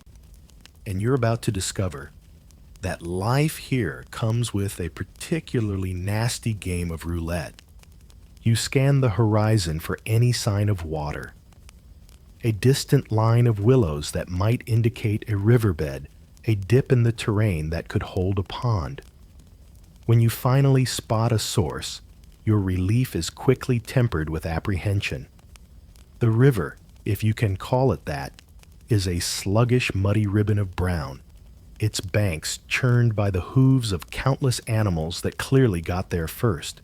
And you're about to discover that life here comes with a particularly nasty game of roulette. You scan the horizon for any sign of water. A distant line of willows that might indicate a riverbed, a dip in the terrain that could hold a pond. When you finally spot a source, your relief is quickly tempered with apprehension. The river, if you can call it that, is a sluggish, muddy ribbon of brown, its banks churned by the hooves of countless animals that clearly got there first.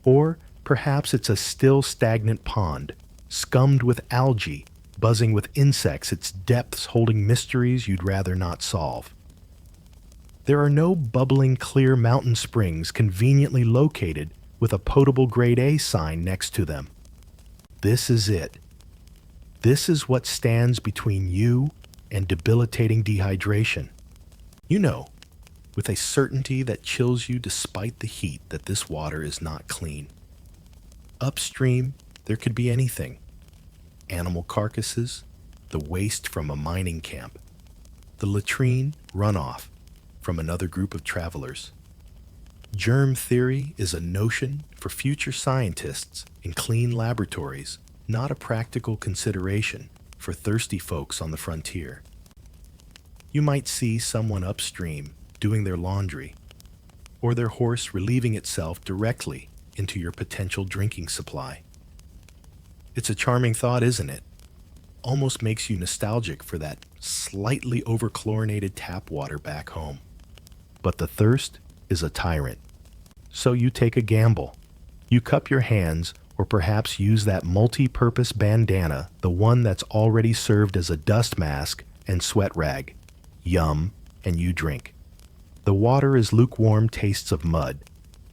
Or perhaps it's a still stagnant pond, scummed with algae, buzzing with insects, its depths holding mysteries you'd rather not solve. There are no bubbling clear mountain springs conveniently located with a potable grade A sign next to them. This is it. This is what stands between you and debilitating dehydration. You know, with a certainty that chills you despite the heat, that this water is not clean. Upstream, there could be anything. Animal carcasses, the waste from a mining camp, the latrine runoff from another group of travelers. Germ theory is a notion for future scientists in clean laboratories, not a practical consideration for thirsty folks on the frontier. You might see someone upstream doing their laundry, or their horse relieving itself directly into your potential drinking supply. It's a charming thought, isn't it? Almost makes you nostalgic for that slightly over-chlorinated tap water back home. But the thirst is a tyrant. So you take a gamble. You cup your hands, or perhaps use that multi-purpose bandana, the one that's already served as a dust mask and sweat rag. Yum, and you drink. The water is lukewarm tastes of mud,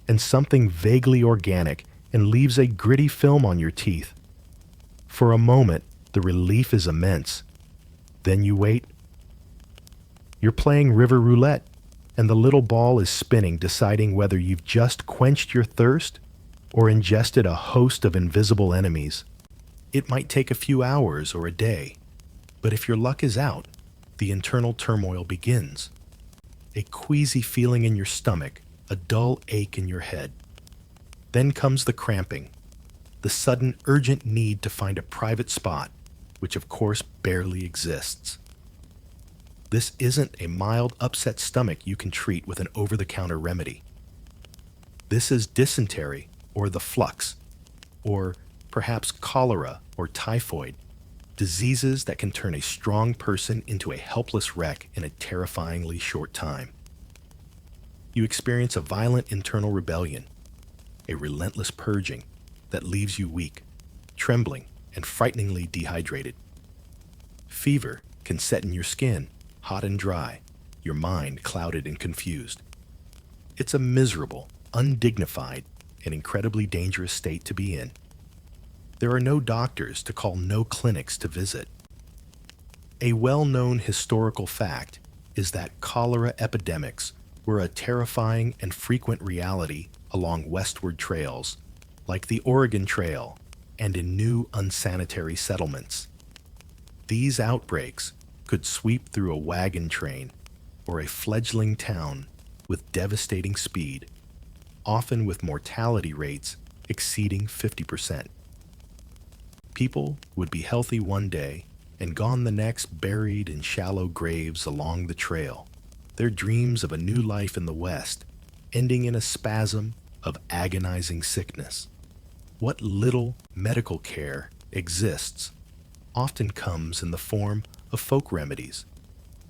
and something vaguely organic, and leaves a gritty film on your teeth. For a moment, the relief is immense. Then you wait. You're playing river roulette, and the little ball is spinning, deciding whether you've just quenched your thirst or ingested a host of invisible enemies. It might take a few hours or a day, but if your luck is out, the internal turmoil begins. A queasy feeling in your stomach, a dull ache in your head. Then comes the cramping, the sudden urgent need to find a private spot, which of course barely exists. This isn't a mild upset stomach you can treat with an over-the-counter remedy. This is dysentery, or the flux, or perhaps cholera or typhoid, diseases that can turn a strong person into a helpless wreck in a terrifyingly short time. You experience a violent internal rebellion, a relentless purging that leaves you weak, trembling, and frighteningly dehydrated. Fever can set in your skin, hot and dry, your mind clouded and confused. It's a miserable, undignified, and incredibly dangerous state to be in. There are no doctors to call, no clinics to visit. A well-known historical fact is that cholera epidemics were a terrifying and frequent reality along westward trails, like the Oregon Trail, and in new unsanitary settlements. These outbreaks could sweep through a wagon train or a fledgling town with devastating speed, often with mortality rates exceeding 50%. People would be healthy one day and gone the next, buried in shallow graves along the trail, their dreams of a new life in the West ending in a spasm of agonizing sickness. What little medical care exists often comes in the form of folk remedies,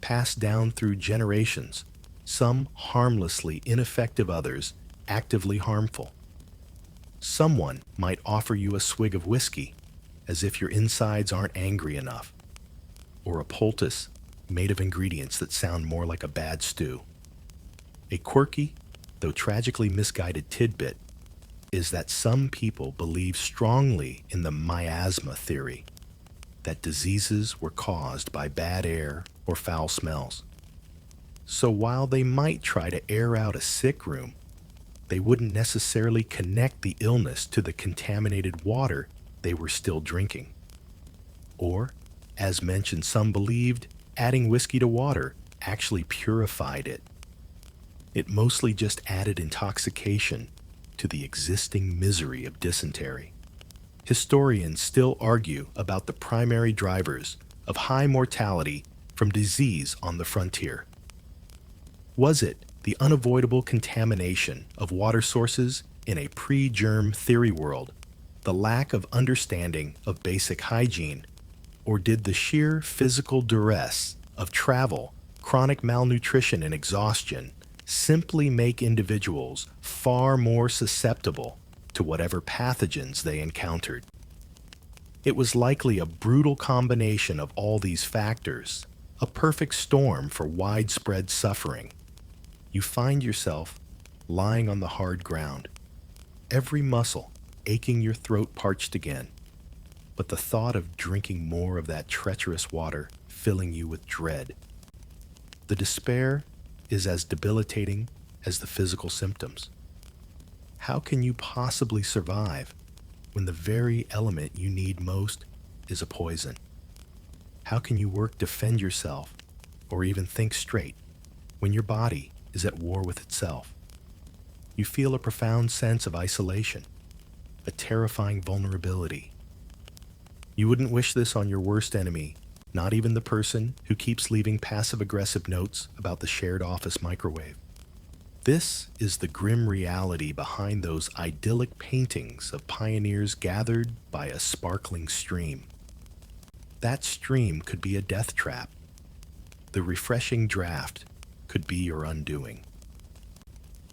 passed down through generations, some harmlessly ineffective, others actively harmful. Someone might offer you a swig of whiskey, as if your insides aren't angry enough, or a poultice made of ingredients that sound more like a bad stew. A quirky, though tragically misguided tidbit is that some people believe strongly in the miasma theory, that diseases were caused by bad air or foul smells. So while they might try to air out a sick room, they wouldn't necessarily connect the illness to the contaminated water they were still drinking. Or, as mentioned, some believed adding whiskey to water actually purified it. It mostly just added intoxication to the existing misery of dysentery. Historians still argue about the primary drivers of high mortality from disease on the frontier. Was it the unavoidable contamination of water sources in a pre-germ theory world, the lack of understanding of basic hygiene, or did the sheer physical duress of travel, chronic malnutrition, and exhaustion simply make individuals far more susceptible to whatever pathogens they encountered? It was likely a brutal combination of all these factors, a perfect storm for widespread suffering. You find yourself lying on the hard ground, every muscle aching, your throat parched again, but the thought of drinking more of that treacherous water filling you with dread. The despair is as debilitating as the physical symptoms. How can you possibly survive when the very element you need most is a poison? How can you work to defend yourself or even think straight when your body is at war with itself? You feel a profound sense of isolation, a terrifying vulnerability. You wouldn't wish this on your worst enemy, not even the person who keeps leaving passive-aggressive notes about the shared office microwave. This is the grim reality behind those idyllic paintings of pioneers gathered by a sparkling stream. That stream could be a death trap. The refreshing draft could be your undoing.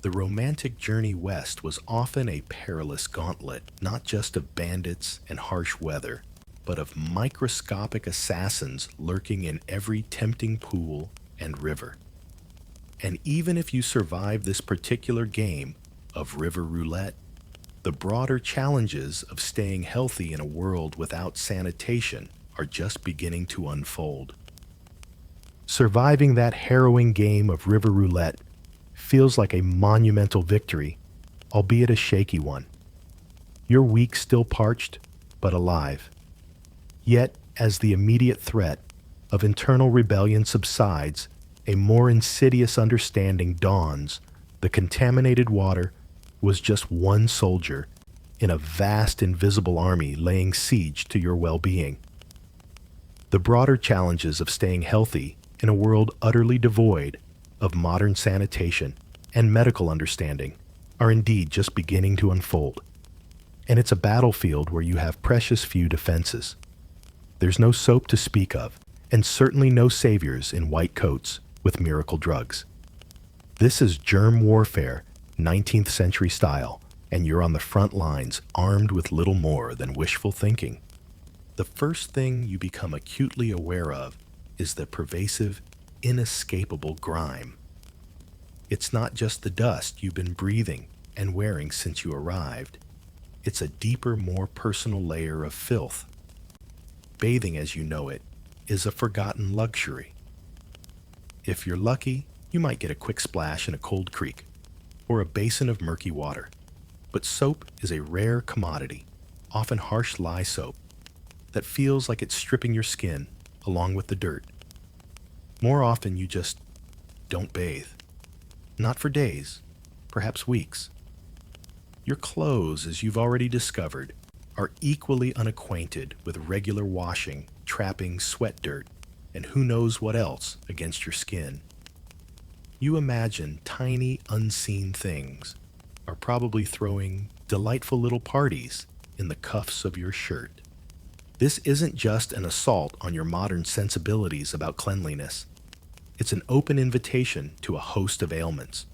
The romantic journey west was often a perilous gauntlet, not just of bandits and harsh weather, but of microscopic assassins lurking in every tempting pool and river. And even if you survive this particular game of river roulette, the broader challenges of staying healthy in a world without sanitation are just beginning to unfold. Surviving that harrowing game of river roulette feels like a monumental victory, albeit a shaky one. Your week still parched, but alive. Yet, as the immediate threat of internal rebellion subsides, a more insidious understanding dawns. The contaminated water was just one soldier in a vast invisible army laying siege to your well-being. The broader challenges of staying healthy in a world utterly devoid of modern sanitation and medical understanding are indeed just beginning to unfold. And it's a battlefield where you have precious few defenses. There's no soap to speak of, and certainly no saviors in white coats with miracle drugs. This is germ warfare, 19th century style, and you're on the front lines armed with little more than wishful thinking. The first thing you become acutely aware of is the pervasive, inescapable grime. It's not just the dust you've been breathing and wearing since you arrived. It's a deeper, more personal layer of filth. Bathing as you know it is a forgotten luxury. If you're lucky, you might get a quick splash in a cold creek or a basin of murky water. But soap is a rare commodity, often harsh lye soap, that feels like it's stripping your skin along with the dirt. More often, you just don't bathe. Not for days, perhaps weeks. Your clothes, as you've already discovered, are equally unacquainted with regular washing, trapping sweat dirt, and who knows what else against your skin. You imagine tiny, unseen things are probably throwing delightful little parties in the cuffs of your shirt. This isn't just an assault on your modern sensibilities about cleanliness. It's an open invitation to a host of ailments.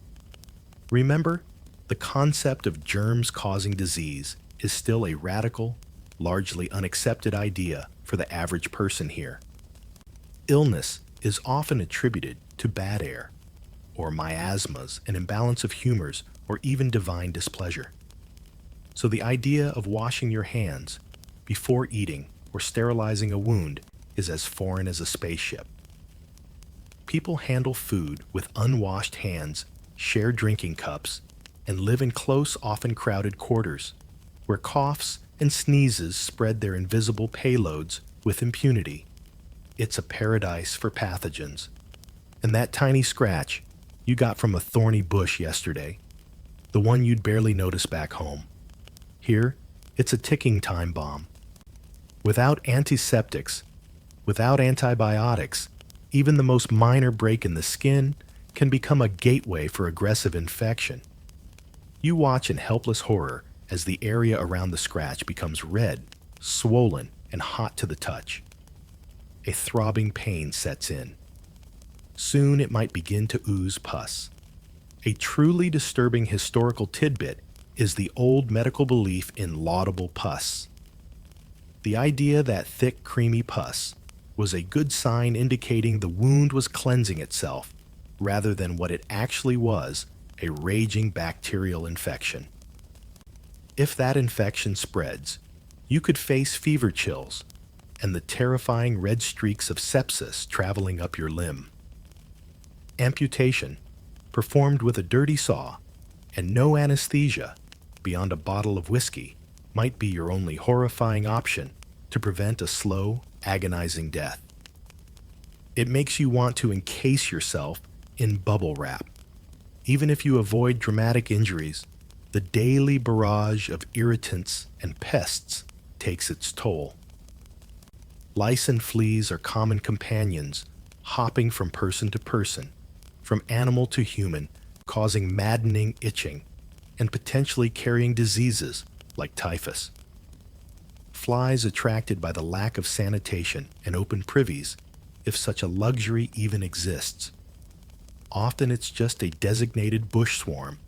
Remember, the concept of germs causing disease is still a radical, largely unaccepted idea for the average person here. Illness is often attributed to bad air, or miasmas, an imbalance of humors, or even divine displeasure. So the idea of washing your hands before eating or sterilizing a wound is as foreign as a spaceship. People handle food with unwashed hands, share drinking cups, and live in close, often crowded quarters, where coughs and sneezes spread their invisible payloads with impunity. It's a paradise for pathogens. And that tiny scratch you got from a thorny bush yesterday, the one you'd barely notice back home, here, it's a ticking time bomb. Without antiseptics, without antibiotics, even the most minor break in the skin can become a gateway for aggressive infection. You watch in helpless horror as the area around the scratch becomes red, swollen, and hot to the touch. A throbbing pain sets in. Soon it might begin to ooze pus. A truly disturbing historical tidbit is the old medical belief in laudable pus. The idea that thick, creamy pus was a good sign indicating the wound was cleansing itself, rather than what it actually was, a raging bacterial infection. If that infection spreads, you could face fever chills and the terrifying red streaks of sepsis traveling up your limb. Amputation, performed with a dirty saw and no anesthesia beyond a bottle of whiskey, might be your only horrifying option to prevent a slow, agonizing death. It makes you want to encase yourself in bubble wrap. Even if you avoid dramatic injuries, the daily barrage of irritants and pests takes its toll. Lice and fleas are common companions, hopping from person to person, from animal to human, causing maddening itching, and potentially carrying diseases like typhus. Flies attracted by the lack of sanitation and open privies, if such a luxury even exists. Often it's just a designated bush swarm,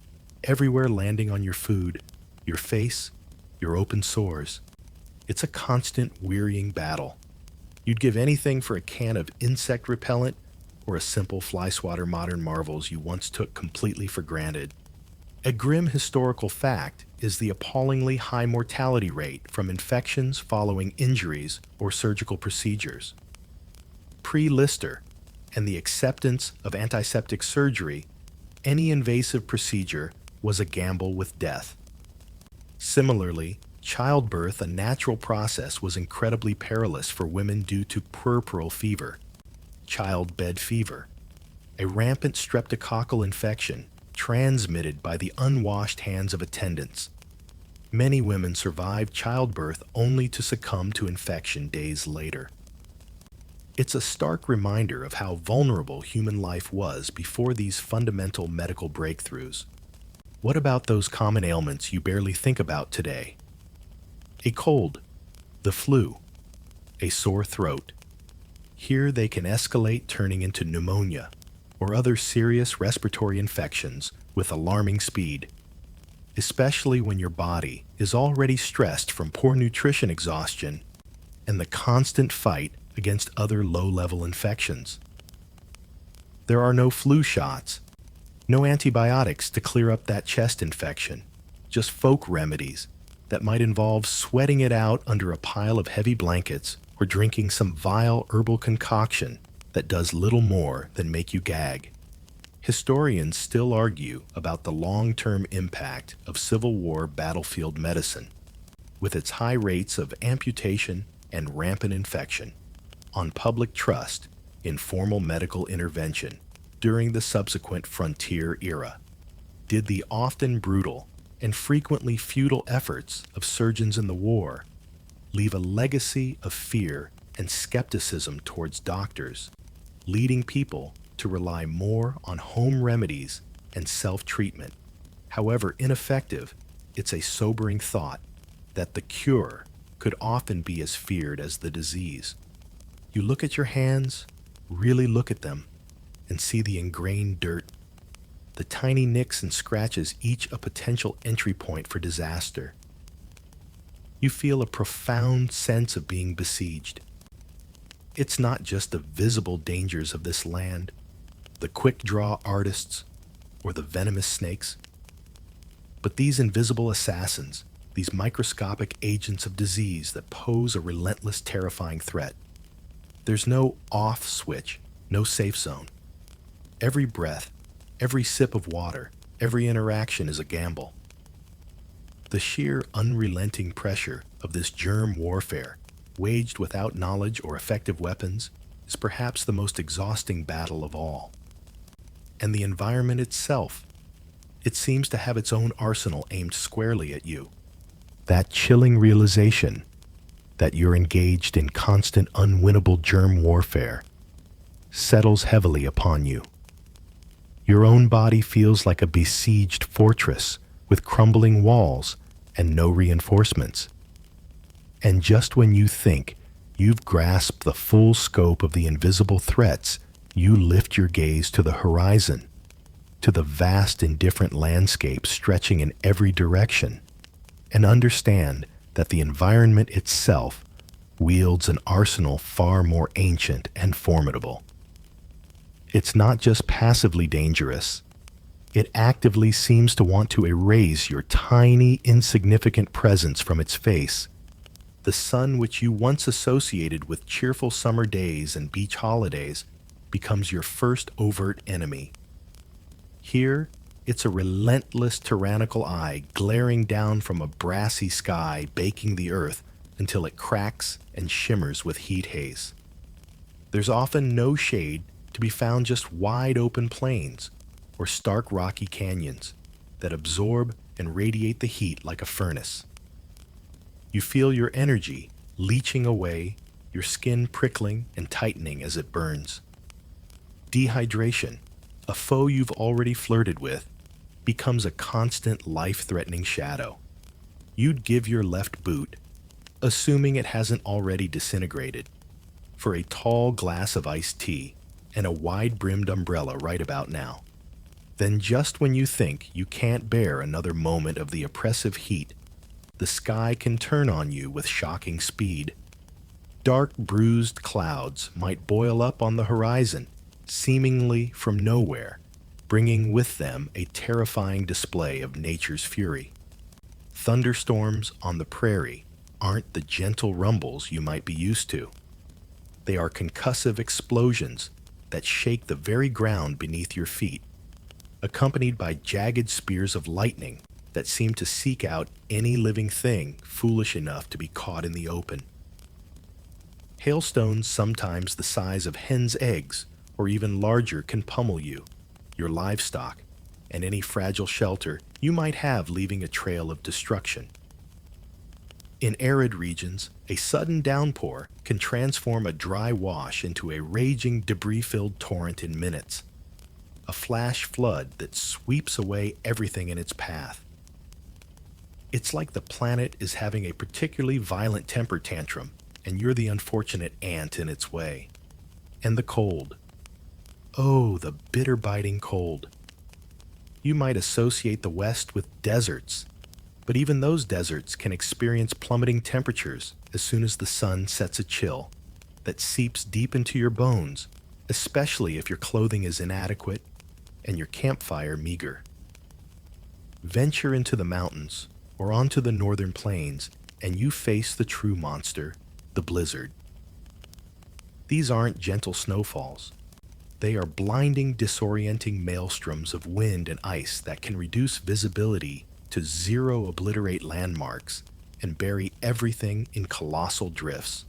everywhere landing on your food, your face, your open sores. It's a constant, wearying battle. You'd give anything for a can of insect repellent or a simple fly swatter modern marvels you once took completely for granted. A grim historical fact is the appallingly high mortality rate from infections following injuries or surgical procedures. Pre-Lister and the acceptance of antiseptic surgery, any invasive procedure was a gamble with death. Similarly, childbirth, a natural process, was incredibly perilous for women due to puerperal fever, childbed fever, a rampant streptococcal infection transmitted by the unwashed hands of attendants. Many women survived childbirth only to succumb to infection days later. It's a stark reminder of how vulnerable human life was before these fundamental medical breakthroughs. What about those common ailments you barely think about today? A cold, the flu, a sore throat. Here they can escalate, turning into pneumonia or other serious respiratory infections with alarming speed, especially when your body is already stressed from poor nutrition exhaustion and the constant fight against other low-level infections. There are no flu shots, no antibiotics to clear up that chest infection, just folk remedies that might involve sweating it out under a pile of heavy blankets or drinking some vile herbal concoction that does little more than make you gag. Historians still argue about the long-term impact of Civil War battlefield medicine, with its high rates of amputation and rampant infection, on public trust in formal medical intervention during the subsequent frontier era. Did the often brutal and frequently futile efforts of surgeons in the war leave a legacy of fear and skepticism towards doctors, leading people to rely more on home remedies and self-treatment? However ineffective, it's a sobering thought that the cure could often be as feared as the disease. You look at your hands, really look at them, and see the ingrained dirt. The tiny nicks and scratches, each a potential entry point for disaster. You feel a profound sense of being besieged. It's not just the visible dangers of this land, the quick-draw artists, or the venomous snakes, but these invisible assassins, these microscopic agents of disease that pose a relentless, terrifying threat. There's no off switch, no safe zone. Every breath, every sip of water, every interaction is a gamble. The sheer, unrelenting pressure of this germ warfare, waged without knowledge or effective weapons, is perhaps the most exhausting battle of all. And the environment itself, it seems to have its own arsenal aimed squarely at you. That chilling realization that you're engaged in constant, unwinnable germ warfare settles heavily upon you. Your own body feels like a besieged fortress with crumbling walls and no reinforcements. And just when you think you've grasped the full scope of the invisible threats, you lift your gaze to the horizon, to the vast, indifferent landscape stretching in every direction, and understand that the environment itself wields an arsenal far more ancient and formidable. It's not just passively dangerous. It actively seems to want to erase your tiny, insignificant presence from its face. The sun, which you once associated with cheerful summer days and beach holidays, becomes your first overt enemy. Here, it's a relentless, tyrannical eye glaring down from a brassy sky, baking the earth until it cracks and shimmers with heat haze. There's often no shade to be found, just wide open plains or stark rocky canyons that absorb and radiate the heat like a furnace. You feel your energy leaching away, your skin prickling and tightening as it burns. Dehydration, a foe you've already flirted with, becomes a constant, life-threatening shadow. You'd give your left boot, assuming it hasn't already disintegrated, for a tall glass of iced tea and a wide-brimmed umbrella right about now. Then just when you think you can't bear another moment of the oppressive heat, the sky can turn on you with shocking speed. Dark, bruised clouds might boil up on the horizon, seemingly from nowhere, bringing with them a terrifying display of nature's fury. Thunderstorms on the prairie aren't the gentle rumbles you might be used to. They are concussive explosions that shake the very ground beneath your feet, accompanied by jagged spears of lightning that seem to seek out any living thing foolish enough to be caught in the open. Hailstones, sometimes the size of hen's eggs or even larger, can pummel you, your livestock, and any fragile shelter you might have, leaving a trail of destruction. In arid regions, a sudden downpour can transform a dry wash into a raging, debris-filled torrent in minutes, a flash flood that sweeps away everything in its path. It's like the planet is having a particularly violent temper tantrum, and you're the unfortunate ant in its way. And the cold. Oh, the bitter, biting cold. You might associate the West with deserts, but even those deserts can experience plummeting temperatures as soon as the sun sets a chill that seeps deep into your bones, especially if your clothing is inadequate and your campfire meager. Venture into the mountains or onto the northern plains, and you face the true monster, the blizzard. These aren't gentle snowfalls. They are blinding, disorienting maelstroms of wind and ice that can reduce visibility to zero, obliterate landmarks, and bury everything in colossal drifts.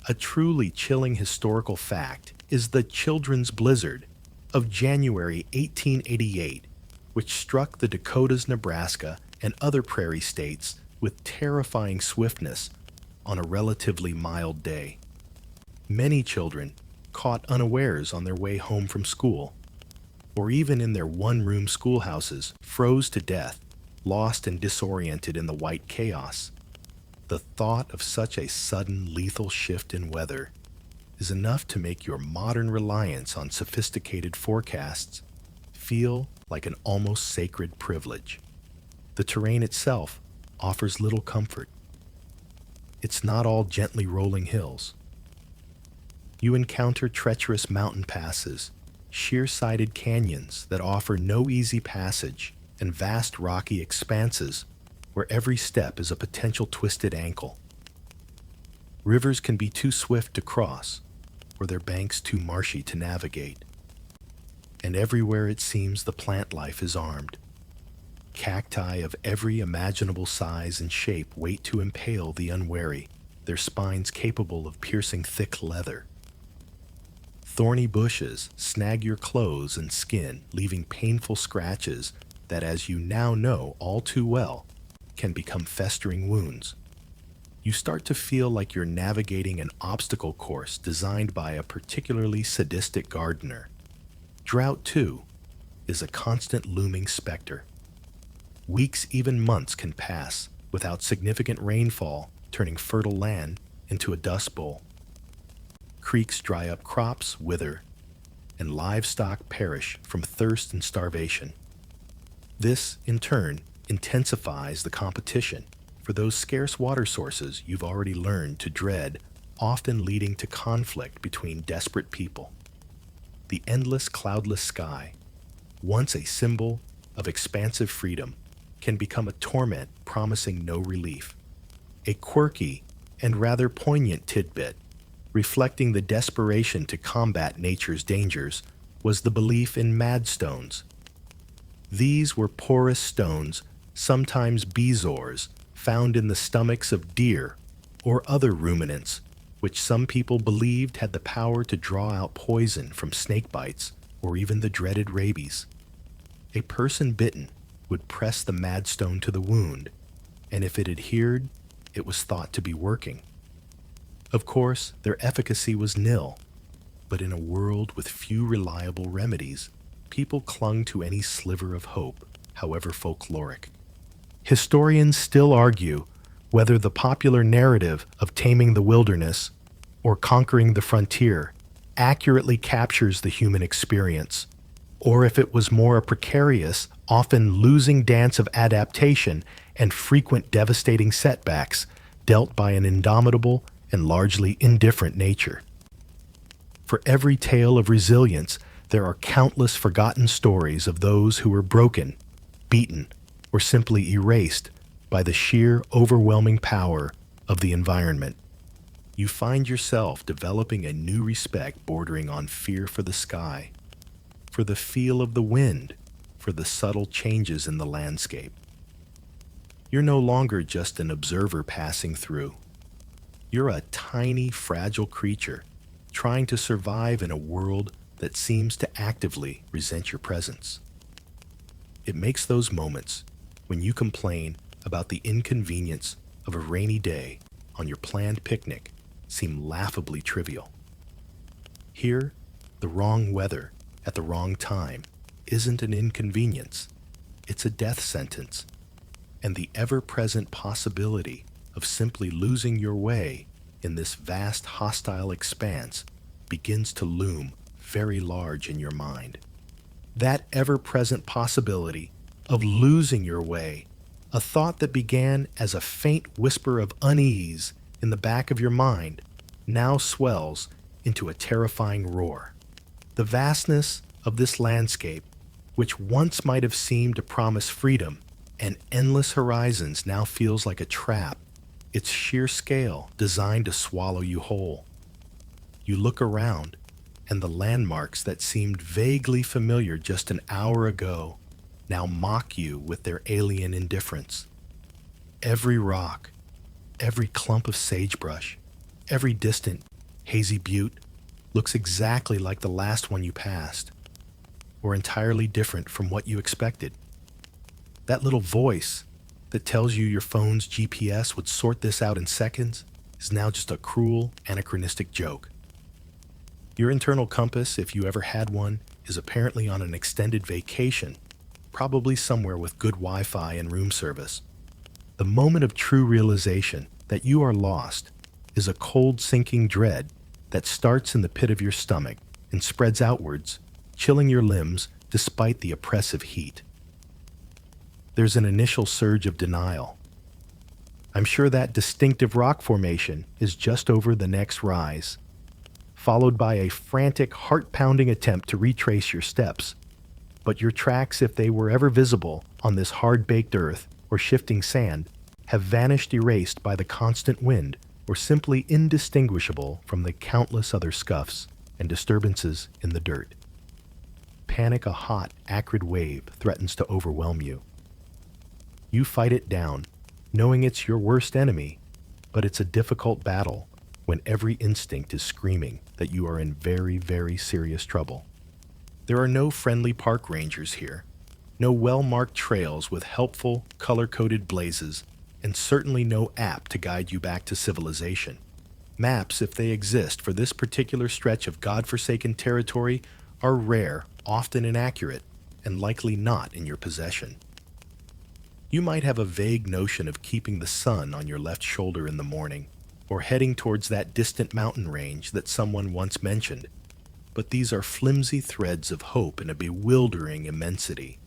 A truly chilling historical fact is the Children's Blizzard of January 1888, which struck the Dakotas, Nebraska, and other prairie states with terrifying swiftness on a relatively mild day. Many children, caught unawares on their way home from school, or even in their one-room schoolhouses, froze to death, lost and disoriented in the white chaos. The thought of such a sudden, lethal shift in weather is enough to make your modern reliance on sophisticated forecasts feel like an almost sacred privilege. The terrain itself offers little comfort. It's not all gently rolling hills. You encounter treacherous mountain passes, sheer-sided canyons that offer no easy passage, and vast rocky expanses where every step is a potential twisted ankle. Rivers can be too swift to cross, or their banks too marshy to navigate. And everywhere it seems the plant life is armed. Cacti of every imaginable size and shape wait to impale the unwary, their spines capable of piercing thick leather. Thorny bushes snag your clothes and skin, leaving painful scratches that, as you now know all too well, can become festering wounds. You start to feel like you're navigating an obstacle course designed by a particularly sadistic gardener. Drought, too, is a constant looming specter. Weeks, even months, can pass without significant rainfall, turning fertile land into a dust bowl. Creeks dry up, crops wither, and livestock perish from thirst and starvation. This, in turn, intensifies the competition for those scarce water sources you've already learned to dread, often leading to conflict between desperate people. The endless cloudless sky, once a symbol of expansive freedom, can become a torment promising no relief. A quirky and rather poignant tidbit, reflecting the desperation to combat nature's dangers, was the belief in madstones. These were porous stones, sometimes bezoars, found in the stomachs of deer or other ruminants, which some people believed had the power to draw out poison from snake bites or even the dreaded rabies. A person bitten would press the madstone to the wound, and if it adhered, it was thought to be working. Of course, their efficacy was nil, but in a world with few reliable remedies, people clung to any sliver of hope, however folkloric. Historians still argue whether the popular narrative of taming the wilderness or conquering the frontier accurately captures the human experience, or if it was more a precarious, often losing dance of adaptation and frequent devastating setbacks dealt by an indomitable and largely indifferent nature. For every tale of resilience, there are countless forgotten stories of those who were broken, beaten, or simply erased by the sheer, overwhelming power of the environment. You find yourself developing a new respect bordering on fear for the sky, for the feel of the wind, for the subtle changes in the landscape. You're no longer just an observer passing through. You're a tiny, fragile creature trying to survive in a world that seems to actively resent your presence. It makes those moments when you complain about the inconvenience of a rainy day on your planned picnic seem laughably trivial. Here, the wrong weather at the wrong time isn't an inconvenience, it's a death sentence, and the ever-present possibility of simply losing your way in this vast hostile expanse begins to loom very large in your mind. That ever-present possibility of losing your way, a thought that began as a faint whisper of unease in the back of your mind, now swells into a terrifying roar. The vastness of this landscape, which once might have seemed to promise freedom and endless horizons, now feels like a trap, its sheer scale designed to swallow you whole. You look around, and the landmarks that seemed vaguely familiar just an hour ago now mock you with their alien indifference. Every rock, every clump of sagebrush, every distant, hazy butte looks exactly like the last one you passed, or entirely different from what you expected. That little voice that tells you your phone's GPS would sort this out in seconds is now just a cruel, anachronistic joke. Your internal compass, if you ever had one, is apparently on an extended vacation, probably somewhere with good Wi-Fi and room service. The moment of true realization that you are lost is a cold, sinking dread that starts in the pit of your stomach and spreads outwards, chilling your limbs despite the oppressive heat. There's an initial surge of denial. I'm sure that distinctive rock formation is just over the next rise, followed by a frantic, heart-pounding attempt to retrace your steps. But your tracks, if they were ever visible on this hard-baked earth, or shifting sand have vanished erased by the constant wind or simply indistinguishable from the countless other scuffs and disturbances in the dirt. Panic, a hot, acrid wave threatens to overwhelm you. You fight it down, knowing it's your worst enemy, but it's a difficult battle when every instinct is screaming that you are in very, very serious trouble. There are no friendly park rangers here, no well-marked trails with helpful, color-coded blazes, and certainly no app to guide you back to civilization. Maps, if they exist for this particular stretch of godforsaken territory, are rare, often inaccurate, and likely not in your possession. You might have a vague notion of keeping the sun on your left shoulder in the morning, or heading towards that distant mountain range that someone once mentioned, but these are flimsy threads of hope in a bewildering immensity.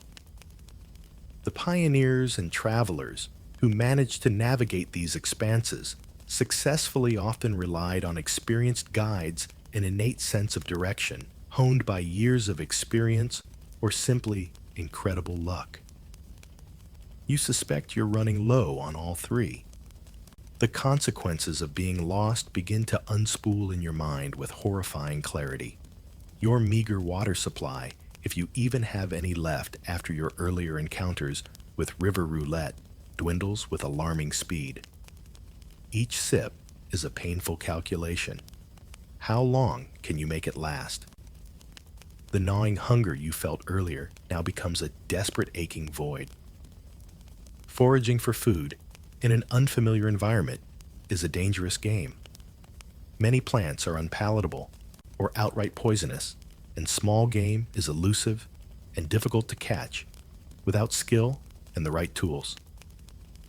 The pioneers and travelers who managed to navigate these expanses successfully often relied on experienced guides and innate sense of direction, honed by years of experience or simply incredible luck. You suspect you're running low on all three. The consequences of being lost begin to unspool in your mind with horrifying clarity. Your meager water supply, if you even have any left after your earlier encounters with river roulette, dwindles with alarming speed. Each sip is a painful calculation. How long can you make it last? The gnawing hunger you felt earlier now becomes a desperate aching void. Foraging for food in an unfamiliar environment is a dangerous game. Many plants are unpalatable or outright poisonous, and small game is elusive and difficult to catch without skill and the right tools.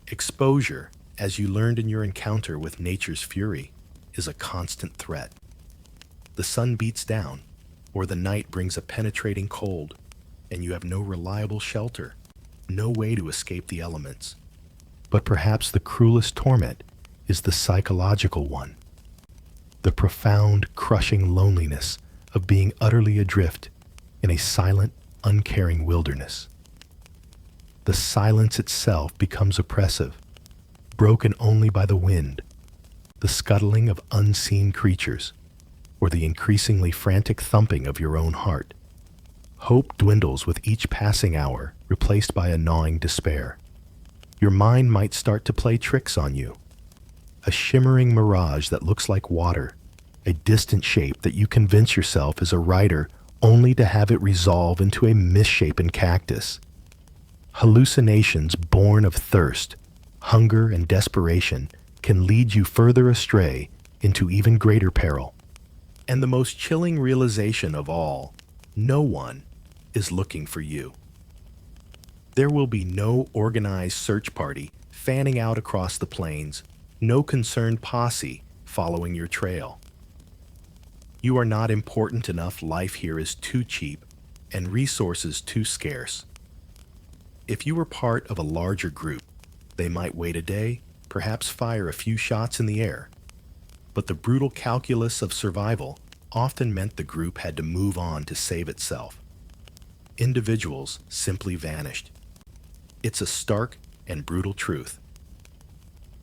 Exposure, as you learned in your encounter with nature's fury, is a constant threat. The sun beats down, or the night brings a penetrating cold, and you have no reliable shelter, no way to escape the elements. But perhaps the cruelest torment is the psychological one. The profound, crushing loneliness of being utterly adrift in a silent, uncaring wilderness. The silence itself becomes oppressive, broken only by the wind, the scuttling of unseen creatures, or the increasingly frantic thumping of your own heart. Hope dwindles with each passing hour, replaced by a gnawing despair. Your mind might start to play tricks on you. A shimmering mirage that looks like water, a distant shape that you convince yourself is a rider only to have it resolve into a misshapen cactus. Hallucinations born of thirst, hunger, and desperation can lead you further astray into even greater peril. And the most chilling realization of all, no one is looking for you. There will be no organized search party fanning out across the plains, no concerned posse following your trail. You are not important enough. Life here is too cheap and resources too scarce. If you were part of a larger group, they might wait a day, perhaps fire a few shots in the air. But the brutal calculus of survival often meant the group had to move on to save itself. Individuals simply vanished. It's a stark and brutal truth.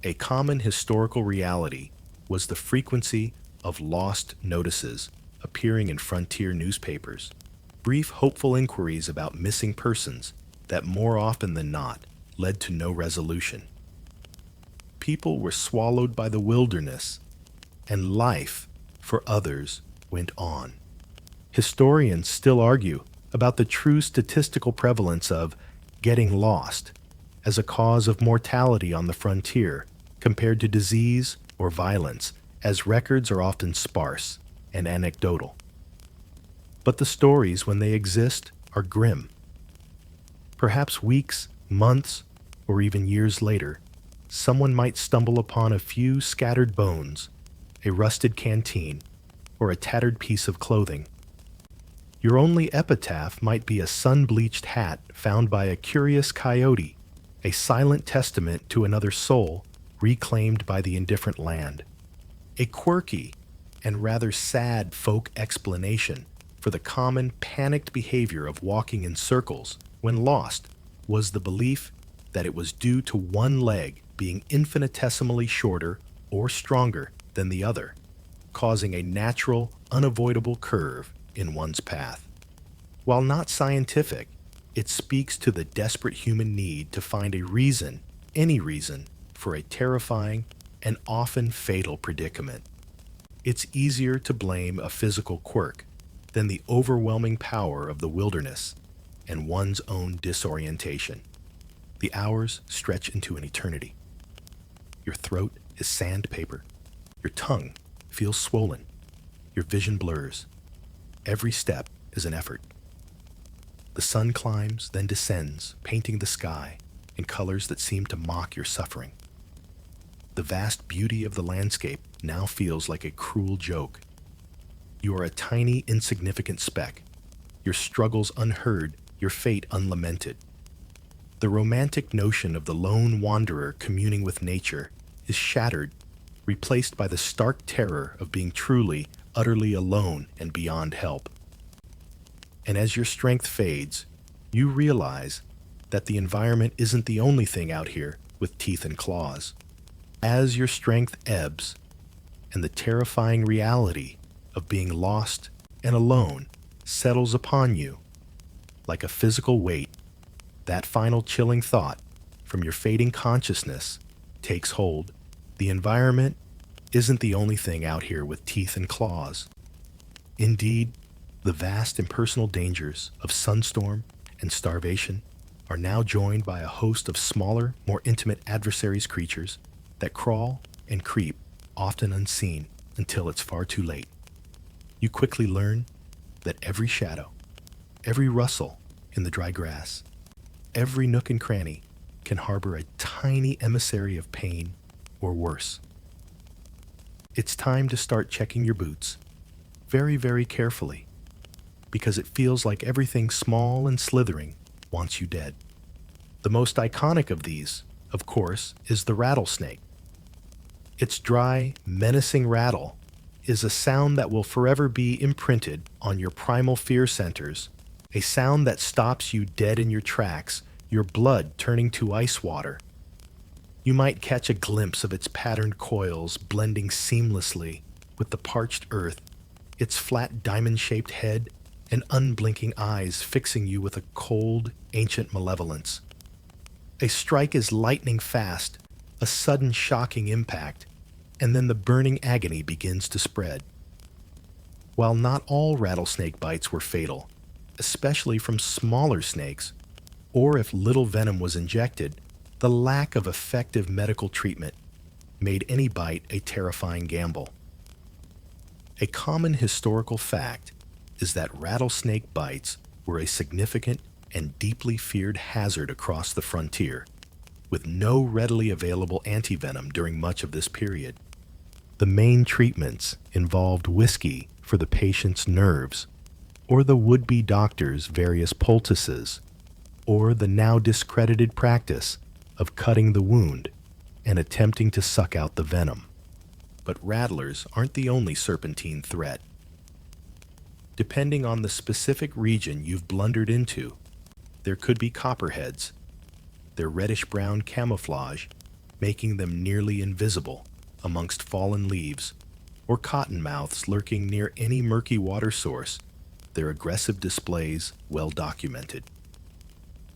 A common historical reality was the frequency of lost notices appearing in frontier newspapers, brief hopeful inquiries about missing persons that more often than not led to no resolution. People were swallowed by the wilderness, and life, for others, went on. Historians still argue about the true statistical prevalence of getting lost as a cause of mortality on the frontier compared to disease or violence, as records are often sparse and anecdotal. But the stories, when they exist, are grim. Perhaps weeks, months, or even years later, someone might stumble upon a few scattered bones, a rusted canteen, or a tattered piece of clothing. Your only epitaph might be a sun-bleached hat found by a curious coyote, a silent testament to another soul reclaimed by the indifferent land. A quirky and rather sad folk explanation for the common panicked behavior of walking in circles when lost was the belief that it was due to one leg being infinitesimally shorter or stronger than the other, causing a natural, unavoidable curve in one's path. While not scientific, it speaks to the desperate human need to find a reason, any reason, for a terrifying and often fatal predicament. It's easier to blame a physical quirk than the overwhelming power of the wilderness and one's own disorientation. The hours stretch into an eternity. Your throat is sandpaper. Your tongue feels swollen. Your vision blurs. Every step is an effort. The sun climbs, then descends, painting the sky in colors that seem to mock your suffering. The vast beauty of the landscape now feels like a cruel joke. You are a tiny, insignificant speck, your struggles unheard, your fate unlamented. The romantic notion of the lone wanderer communing with nature is shattered, replaced by the stark terror of being truly, utterly alone and beyond help. And as your strength fades, you realize that the environment isn't the only thing out here with teeth and claws. As your strength ebbs, and the terrifying reality of being lost and alone settles upon you like a physical weight, that final chilling thought from your fading consciousness takes hold. The environment isn't the only thing out here with teeth and claws. Indeed, the vast impersonal dangers of sunstorm and starvation are now joined by a host of smaller, more intimate adversaries creatures that crawl and creep, often unseen, until it's far too late. You quickly learn that every shadow, every rustle in the dry grass, every nook and cranny can harbor a tiny emissary of pain or worse. It's time to start checking your boots very, very carefully, because it feels like everything small and slithering wants you dead. The most iconic of these, of course, is the rattlesnake. Its dry, menacing rattle is a sound that will forever be imprinted on your primal fear centers, a sound that stops you dead in your tracks, your blood turning to ice water. You might catch a glimpse of its patterned coils blending seamlessly with the parched earth, its flat diamond-shaped head and unblinking eyes fixing you with a cold, ancient malevolence. A strike is lightning fast, a sudden shocking impact, and then the burning agony begins to spread. While not all rattlesnake bites were fatal, especially from smaller snakes, or if little venom was injected, the lack of effective medical treatment made any bite a terrifying gamble. A common historical fact is that rattlesnake bites were a significant and deeply feared hazard across the frontier, with no readily available antivenom during much of this period. The main treatments involved whiskey for the patient's nerves, or the would-be doctor's various poultices, or the now discredited practice of cutting the wound and attempting to suck out the venom. But rattlers aren't the only serpentine threat. Depending on the specific region you've blundered into, there could be copperheads, their reddish-brown camouflage making them nearly invisible amongst fallen leaves, or cottonmouths lurking near any murky water source, their aggressive displays well documented.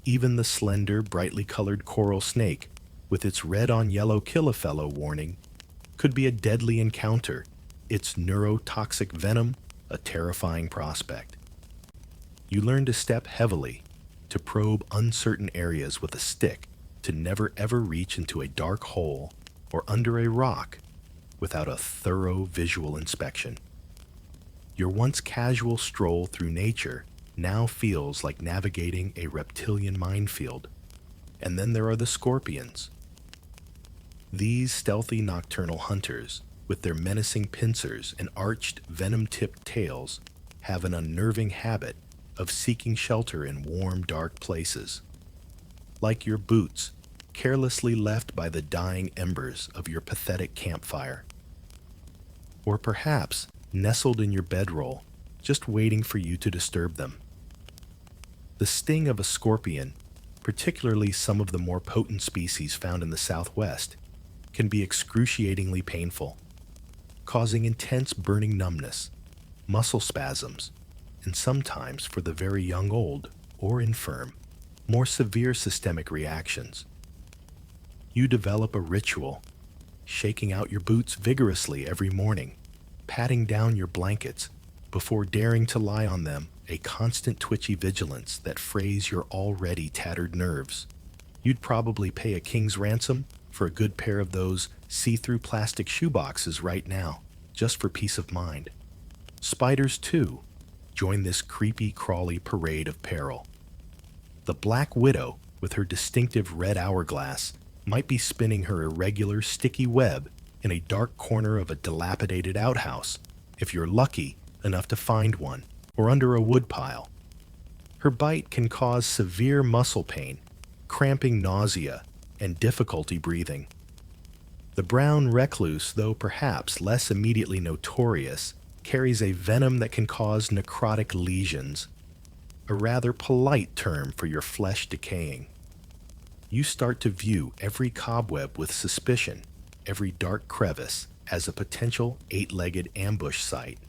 Even the slender, brightly colored coral snake, with its red-on-yellow kill-a-fellow warning, could be a deadly encounter, its neurotoxic venom a terrifying prospect. You learn to step heavily, to probe uncertain areas with a stick, to never ever reach into a dark hole or under a rock without a thorough visual inspection. Your once casual stroll through nature now feels like navigating a reptilian minefield. And then there are the scorpions. These stealthy nocturnal hunters, with their menacing pincers and arched venom-tipped tails, have an unnerving habit of seeking shelter in warm, dark places. Like your boots, carelessly left by the dying embers of your pathetic campfire. Or perhaps nestled in your bedroll, just waiting for you to disturb them. The sting of a scorpion particularly some of the more potent species found in the Southwest, can be excruciatingly painful, causing intense burning numbness, muscle spasms, and sometimes, for the very young old or infirm, more severe systemic reactions. You develop a ritual, shaking out your boots vigorously every morning, patting down your blankets before daring to lie on them, a constant twitchy vigilance that frays your already tattered nerves. You'd probably pay a king's ransom for a good pair of those see-through plastic shoeboxes right now, just for peace of mind. Spiders, too, join this creepy, crawly parade of peril. The black widow, with her distinctive red hourglass, might be spinning her irregular, sticky web in a dark corner of a dilapidated outhouse, if you're lucky enough to find one, or under a woodpile. Her bite can cause severe muscle pain, cramping nausea, and difficulty breathing. The brown recluse, though perhaps less immediately notorious, carries a venom that can cause necrotic lesions, a rather polite term for your flesh decaying. You start to view every cobweb with suspicion, every dark crevice as a potential eight-legged ambush site.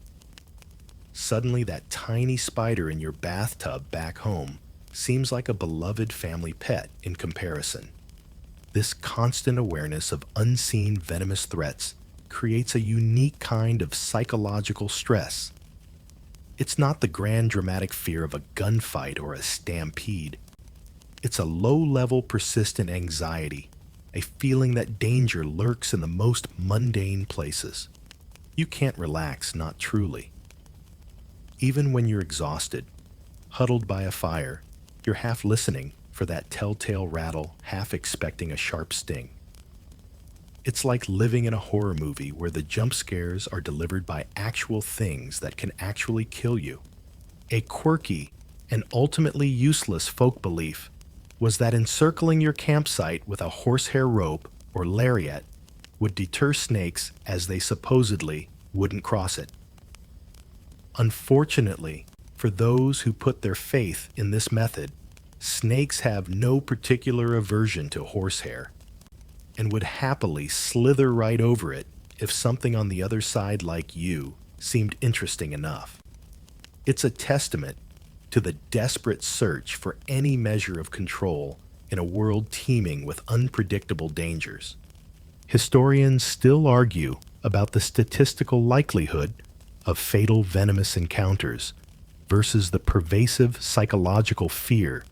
Suddenly, that tiny spider in your bathtub back home seems like a beloved family pet in comparison. This constant awareness of unseen venomous threats creates a unique kind of psychological stress. It's not the grand dramatic fear of a gunfight or a stampede. It's a low-level persistent anxiety, a feeling that danger lurks in the most mundane places. You can't relax, not truly. Even when you're exhausted, huddled by a fire, you're half listening for that telltale rattle, half expecting a sharp sting. It's like living in a horror movie where the jump scares are delivered by actual things that can actually kill you. A quirky and ultimately useless folk belief was that encircling your campsite with a horsehair rope or lariat would deter snakes, as they supposedly wouldn't cross it. Unfortunately, for those who put their faith in this method, snakes have no particular aversion to horsehair and would happily slither right over it if something on the other side like you seemed interesting enough. It's a testament to the desperate search for any measure of control in a world teeming with unpredictable dangers. Historians still argue about the statistical likelihood of fatal venomous encounters versus the pervasive psychological fear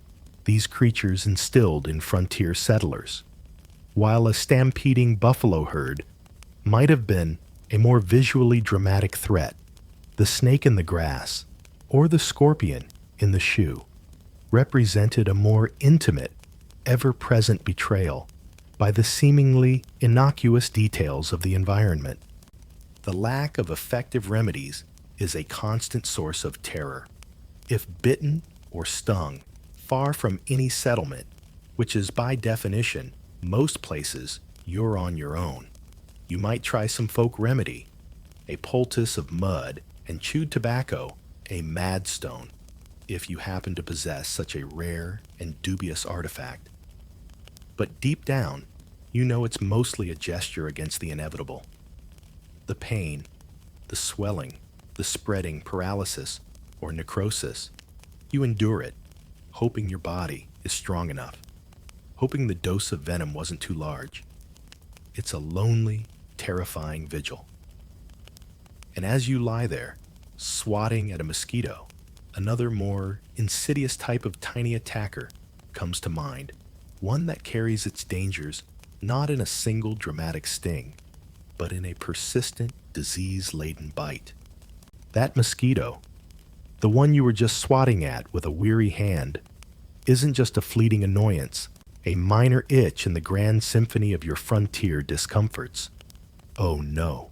these creatures instilled in frontier settlers. While a stampeding buffalo herd might have been a more visually dramatic threat, the snake in the grass or the scorpion in the shoe represented a more intimate, ever-present betrayal by the seemingly innocuous details of the environment. The lack of effective remedies is a constant source of terror. If bitten or stung, far from any settlement, which is by definition most places you're on your own, you might try some folk remedy, a poultice of mud and chewed tobacco, a madstone, if you happen to possess such a rare and dubious artifact. But deep down, you know it's mostly a gesture against the inevitable. The pain, the swelling, the spreading paralysis or necrosis, you endure it, hoping your body is strong enough, hoping the dose of venom wasn't too large. It's a lonely, terrifying vigil. And as you lie there, swatting at a mosquito, another more insidious type of tiny attacker comes to mind, one that carries its dangers not in a single dramatic sting, but in a persistent, disease-laden bite. That mosquito, the one you were just swatting at with a weary hand, isn't just a fleeting annoyance, a minor itch in the grand symphony of your frontier discomforts. Oh no.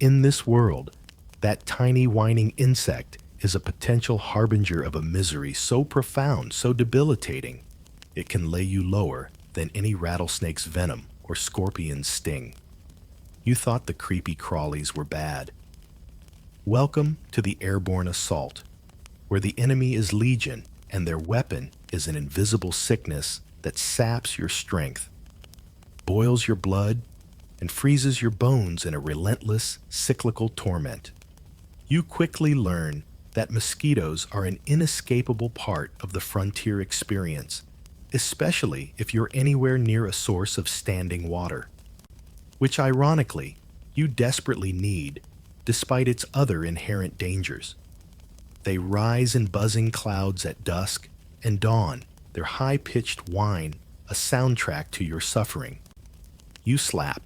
In this world, that tiny whining insect is a potential harbinger of a misery so profound, so debilitating, it can lay you lower than any rattlesnake's venom or scorpion's sting. You thought the creepy crawlies were bad. Welcome to the airborne assault, where the enemy is legion and their weapon is an invisible sickness that saps your strength, boils your blood, and freezes your bones in a relentless, cyclical torment. You quickly learn that mosquitoes are an inescapable part of the frontier experience, especially if you're anywhere near a source of standing water, which ironically, you desperately need, despite its other inherent dangers. They rise in buzzing clouds at dusk and dawn, their high-pitched whine a soundtrack to your suffering. You slap,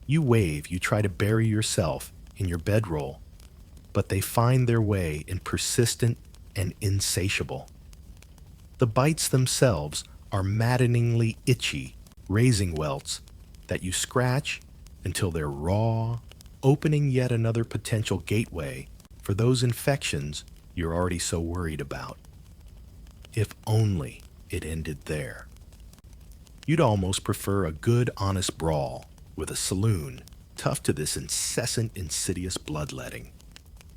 you wave, you try to bury yourself in your bedroll, but they find their way in persistent and insatiable. The bites themselves are maddeningly itchy, raising welts that you scratch until they're raw, opening yet another potential gateway for those infections you're already so worried about. If only it ended there. You'd almost prefer a good, honest brawl with a saloon, tough to this incessant, insidious bloodletting.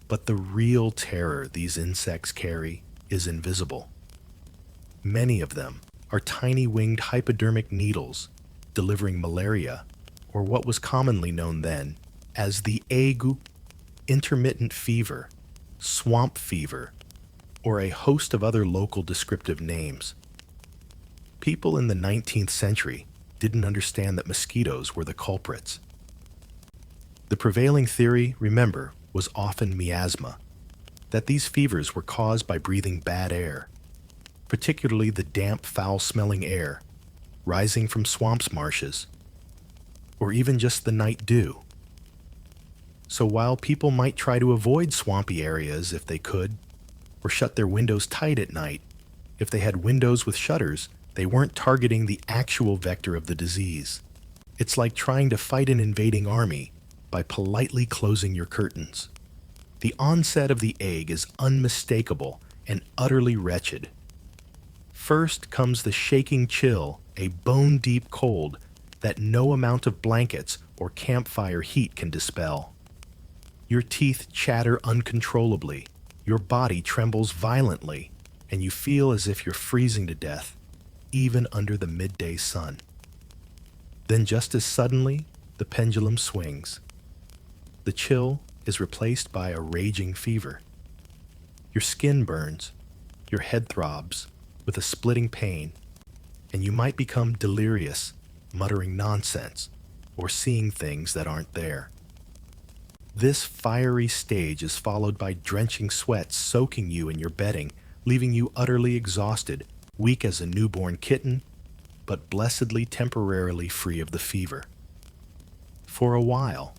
But the real terror these insects carry is invisible. Many of them are tiny winged hypodermic needles delivering malaria, or what was commonly known then as the ague, intermittent fever, swamp fever, or a host of other local descriptive names. People in the 19th century didn't understand that mosquitoes were the culprits. The prevailing theory, remember, was often miasma, that these fevers were caused by breathing bad air, particularly the damp, foul-smelling air rising from swamps marshes, or even just the night dew. So while people might try to avoid swampy areas if they could, or shut their windows tight at night, if they had windows with shutters, they weren't targeting the actual vector of the disease. It's like trying to fight an invading army by politely closing your curtains. The onset of the ague is unmistakable and utterly wretched. First comes the shaking chill, a bone-deep cold that no amount of blankets or campfire heat can dispel. Your teeth chatter uncontrollably, your body trembles violently, and you feel as if you're freezing to death, even under the midday sun. Then just as suddenly, the pendulum swings. The chill is replaced by a raging fever. Your skin burns, your head throbs with a splitting pain, and you might become delirious, muttering nonsense, or seeing things that aren't there. This fiery stage is followed by drenching sweats soaking you in your bedding, leaving you utterly exhausted, weak as a newborn kitten, but blessedly temporarily free of the fever. For a while.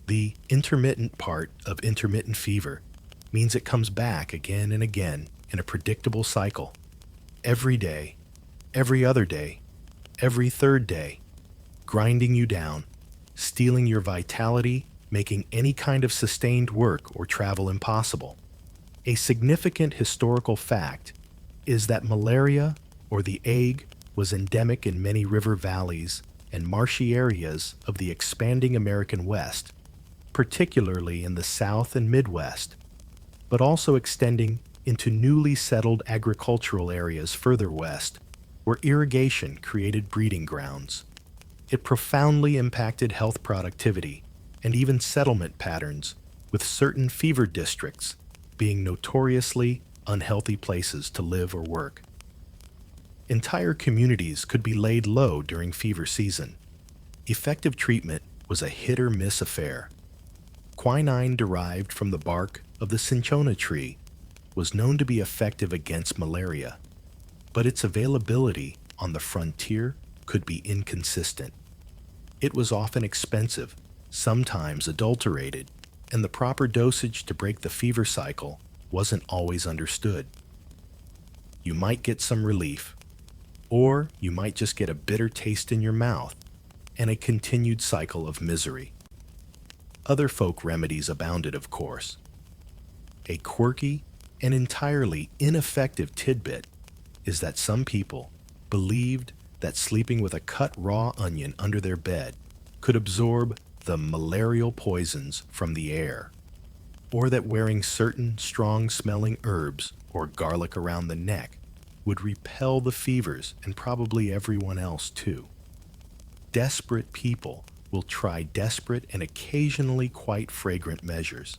The intermittent part of intermittent fever means it comes back again and again in a predictable cycle. Every day, every other day, every third day, grinding you down, stealing your vitality, making any kind of sustained work or travel impossible. A significant historical fact is that malaria, or the ague, was endemic in many river valleys and marshy areas of the expanding American West, particularly in the South and Midwest, but also extending into newly settled agricultural areas further west, where irrigation created breeding grounds. It profoundly impacted health productivity and even settlement patterns, with certain fever districts being notoriously unhealthy places to live or work. Entire communities could be laid low during fever season. Effective treatment was a hit-or-miss affair. Quinine derived from the bark of the cinchona tree was known to be effective against malaria, but its availability on the frontier could be inconsistent. It was often expensive, sometimes adulterated, and the proper dosage to break the fever cycle wasn't always understood. You might get some relief, or you might just get a bitter taste in your mouth and a continued cycle of misery. Other folk remedies abounded, of course. A quirky and entirely ineffective tidbit is that some people believed that sleeping with a cut raw onion under their bed could absorb the malarial poisons from the air. or that wearing certain strong-smelling herbs or garlic around the neck would repel the fevers and probably everyone else too. Desperate people will try desperate and occasionally quite fragrant measures.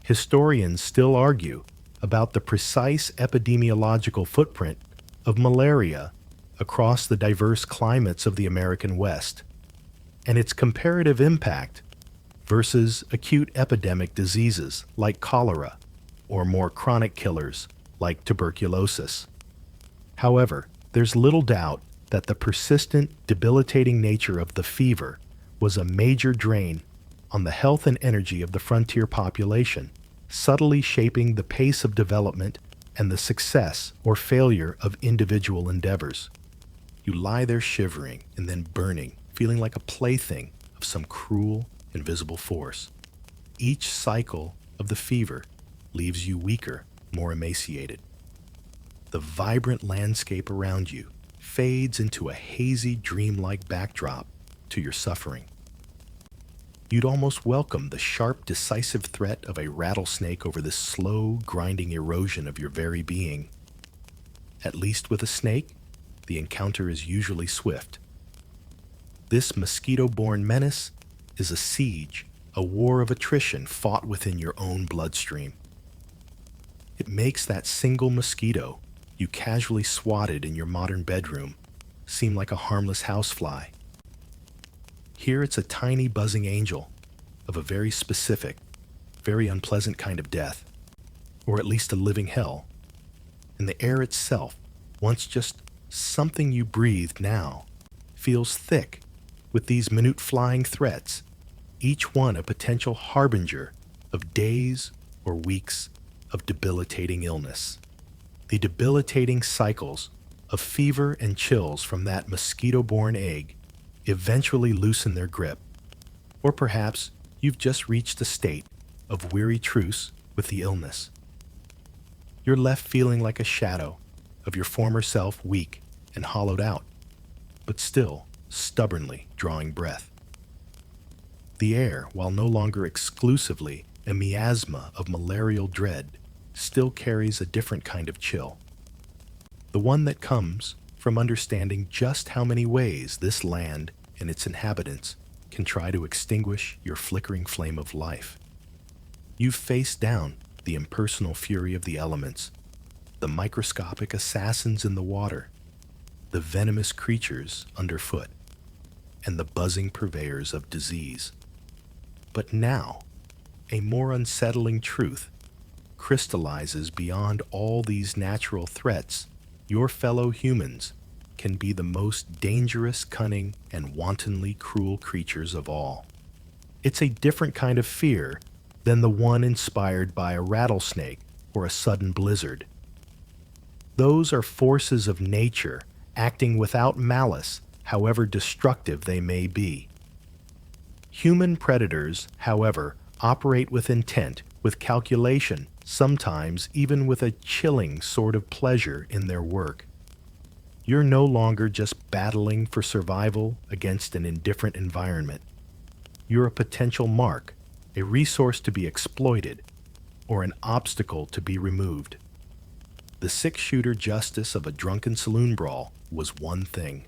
Historians still argue about the precise epidemiological footprint of malaria across the diverse climates of the American West, and its comparative impact versus acute epidemic diseases like cholera or more chronic killers like tuberculosis. However, there's little doubt that the persistent, debilitating nature of the fever was a major drain on the health and energy of the frontier population, subtly shaping the pace of development and the success or failure of individual endeavors. You lie there shivering and then burning, feeling like a plaything of some cruel, invisible force. Each cycle of the fever leaves you weaker, more emaciated. The vibrant landscape around you fades into a hazy, dreamlike backdrop to your suffering. You'd almost welcome the sharp, decisive threat of a rattlesnake over this slow, grinding erosion of your very being. At least with a snake, the encounter is usually swift. This mosquito-borne menace is a siege, a war of attrition fought within your own bloodstream. It makes that single mosquito you casually swatted in your modern bedroom seem like a harmless housefly. Here it's a tiny buzzing angel of a very specific, very unpleasant kind of death, or at least a living hell. And the air itself, once just something you breathed now, feels thick with these minute flying threats, each one a potential harbinger of days or weeks of debilitating illness. The debilitating cycles of fever and chills from that mosquito-borne egg eventually loosen their grip. Or perhaps you've just reached a state of weary truce with the illness. You're left feeling like a shadow of your former self, weak and hollowed out, but still stubbornly drawing breath. The air, while no longer exclusively a miasma of malarial dread, still carries a different kind of chill. The one that comes from understanding just how many ways this land and its inhabitants can try to extinguish your flickering flame of life. You've faced down the impersonal fury of the elements, the microscopic assassins in the water, the venomous creatures underfoot, and the buzzing purveyors of disease. But now, a more unsettling truth crystallizes beyond all these natural threats. Your fellow humans can be the most dangerous, cunning, and wantonly cruel creatures of all. It's a different kind of fear than the one inspired by a rattlesnake or a sudden blizzard. Those are forces of nature acting without malice, however destructive they may be. Human predators, however, operate with intent, with calculation, sometimes even with a chilling sort of pleasure in their work. You're no longer just battling for survival against an indifferent environment. You're a potential mark, a resource to be exploited, or an obstacle to be removed. The six-shooter justice of a drunken saloon brawl was one thing.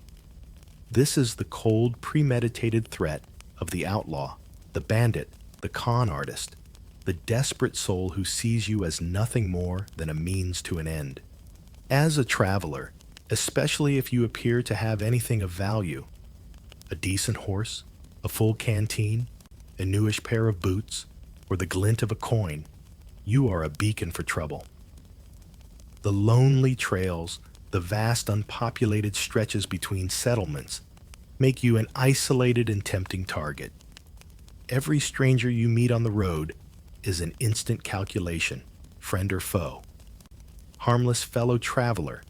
This is the cold, premeditated threat of the outlaw, the bandit, the con artist, the desperate soul who sees you as nothing more than a means to an end. As a traveler, especially if you appear to have anything of value, a decent horse, a full canteen, a newish pair of boots, or the glint of a coin, you are a beacon for trouble. The lonely trails, the vast unpopulated stretches between settlements, make you an isolated and tempting target. Every stranger you meet on the road is an instant calculation, friend or foe, harmless fellow traveler,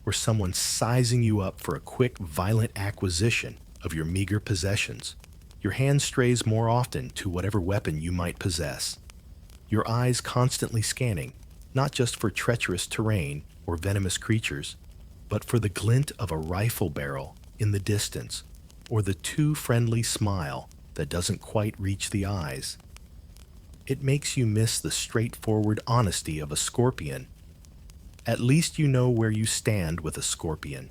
or someone sizing you up for a quick, violent acquisition of your meager possessions. Your hand strays more often to whatever weapon you might possess, your eyes constantly scanning, not just for treacherous terrain or venomous creatures, but for the glint of a rifle barrel in the distance, or the too friendly smile that doesn't quite reach the eyes. it makes you miss the straightforward honesty of a scorpion. At least you know where you stand with a scorpion.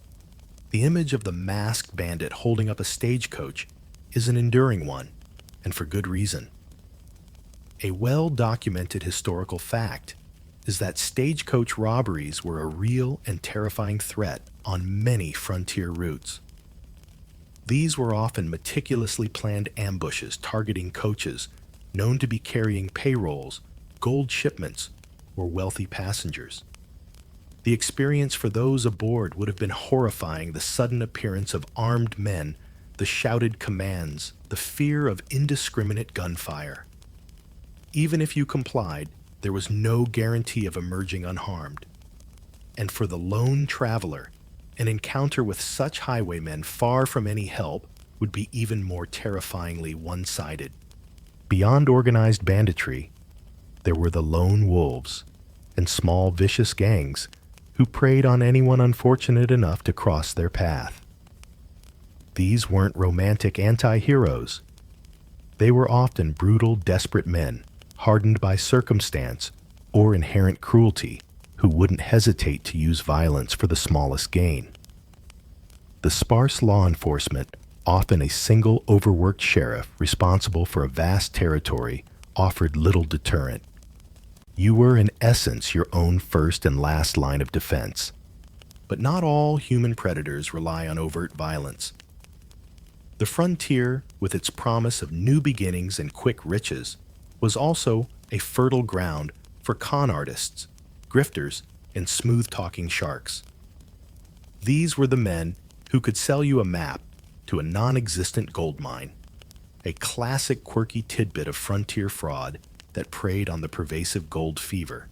The image of the masked bandit holding up a stagecoach is an enduring one, and for good reason. A well-documented historical fact is that stagecoach robberies were a real and terrifying threat on many frontier routes. These were often meticulously planned ambushes targeting coaches known to be carrying payrolls, gold shipments, or wealthy passengers. The experience for those aboard would have been horrifying: the sudden appearance of armed men, the shouted commands, the fear of indiscriminate gunfire. Even if you complied, there was no guarantee of emerging unharmed. And for the lone traveler, an encounter with such highwaymen far from any help would be even more terrifyingly one-sided. Beyond organized banditry, there were the lone wolves and small vicious gangs who preyed on anyone unfortunate enough to cross their path. These weren't romantic anti-heroes. They were often brutal, desperate men, hardened by circumstance or inherent cruelty, who wouldn't hesitate to use violence for the smallest gain. The sparse law enforcement, often a single overworked sheriff responsible for a vast territory, offered little deterrent. You were in essence your own first and last line of defense. But not all human predators rely on overt violence. The frontier, with its promise of new beginnings and quick riches, was also a fertile ground for con artists, grifters, and smooth-talking sharks. These were the men who could sell you a map to a non-existent gold mine, a classic quirky tidbit of frontier fraud that preyed on the pervasive gold fever.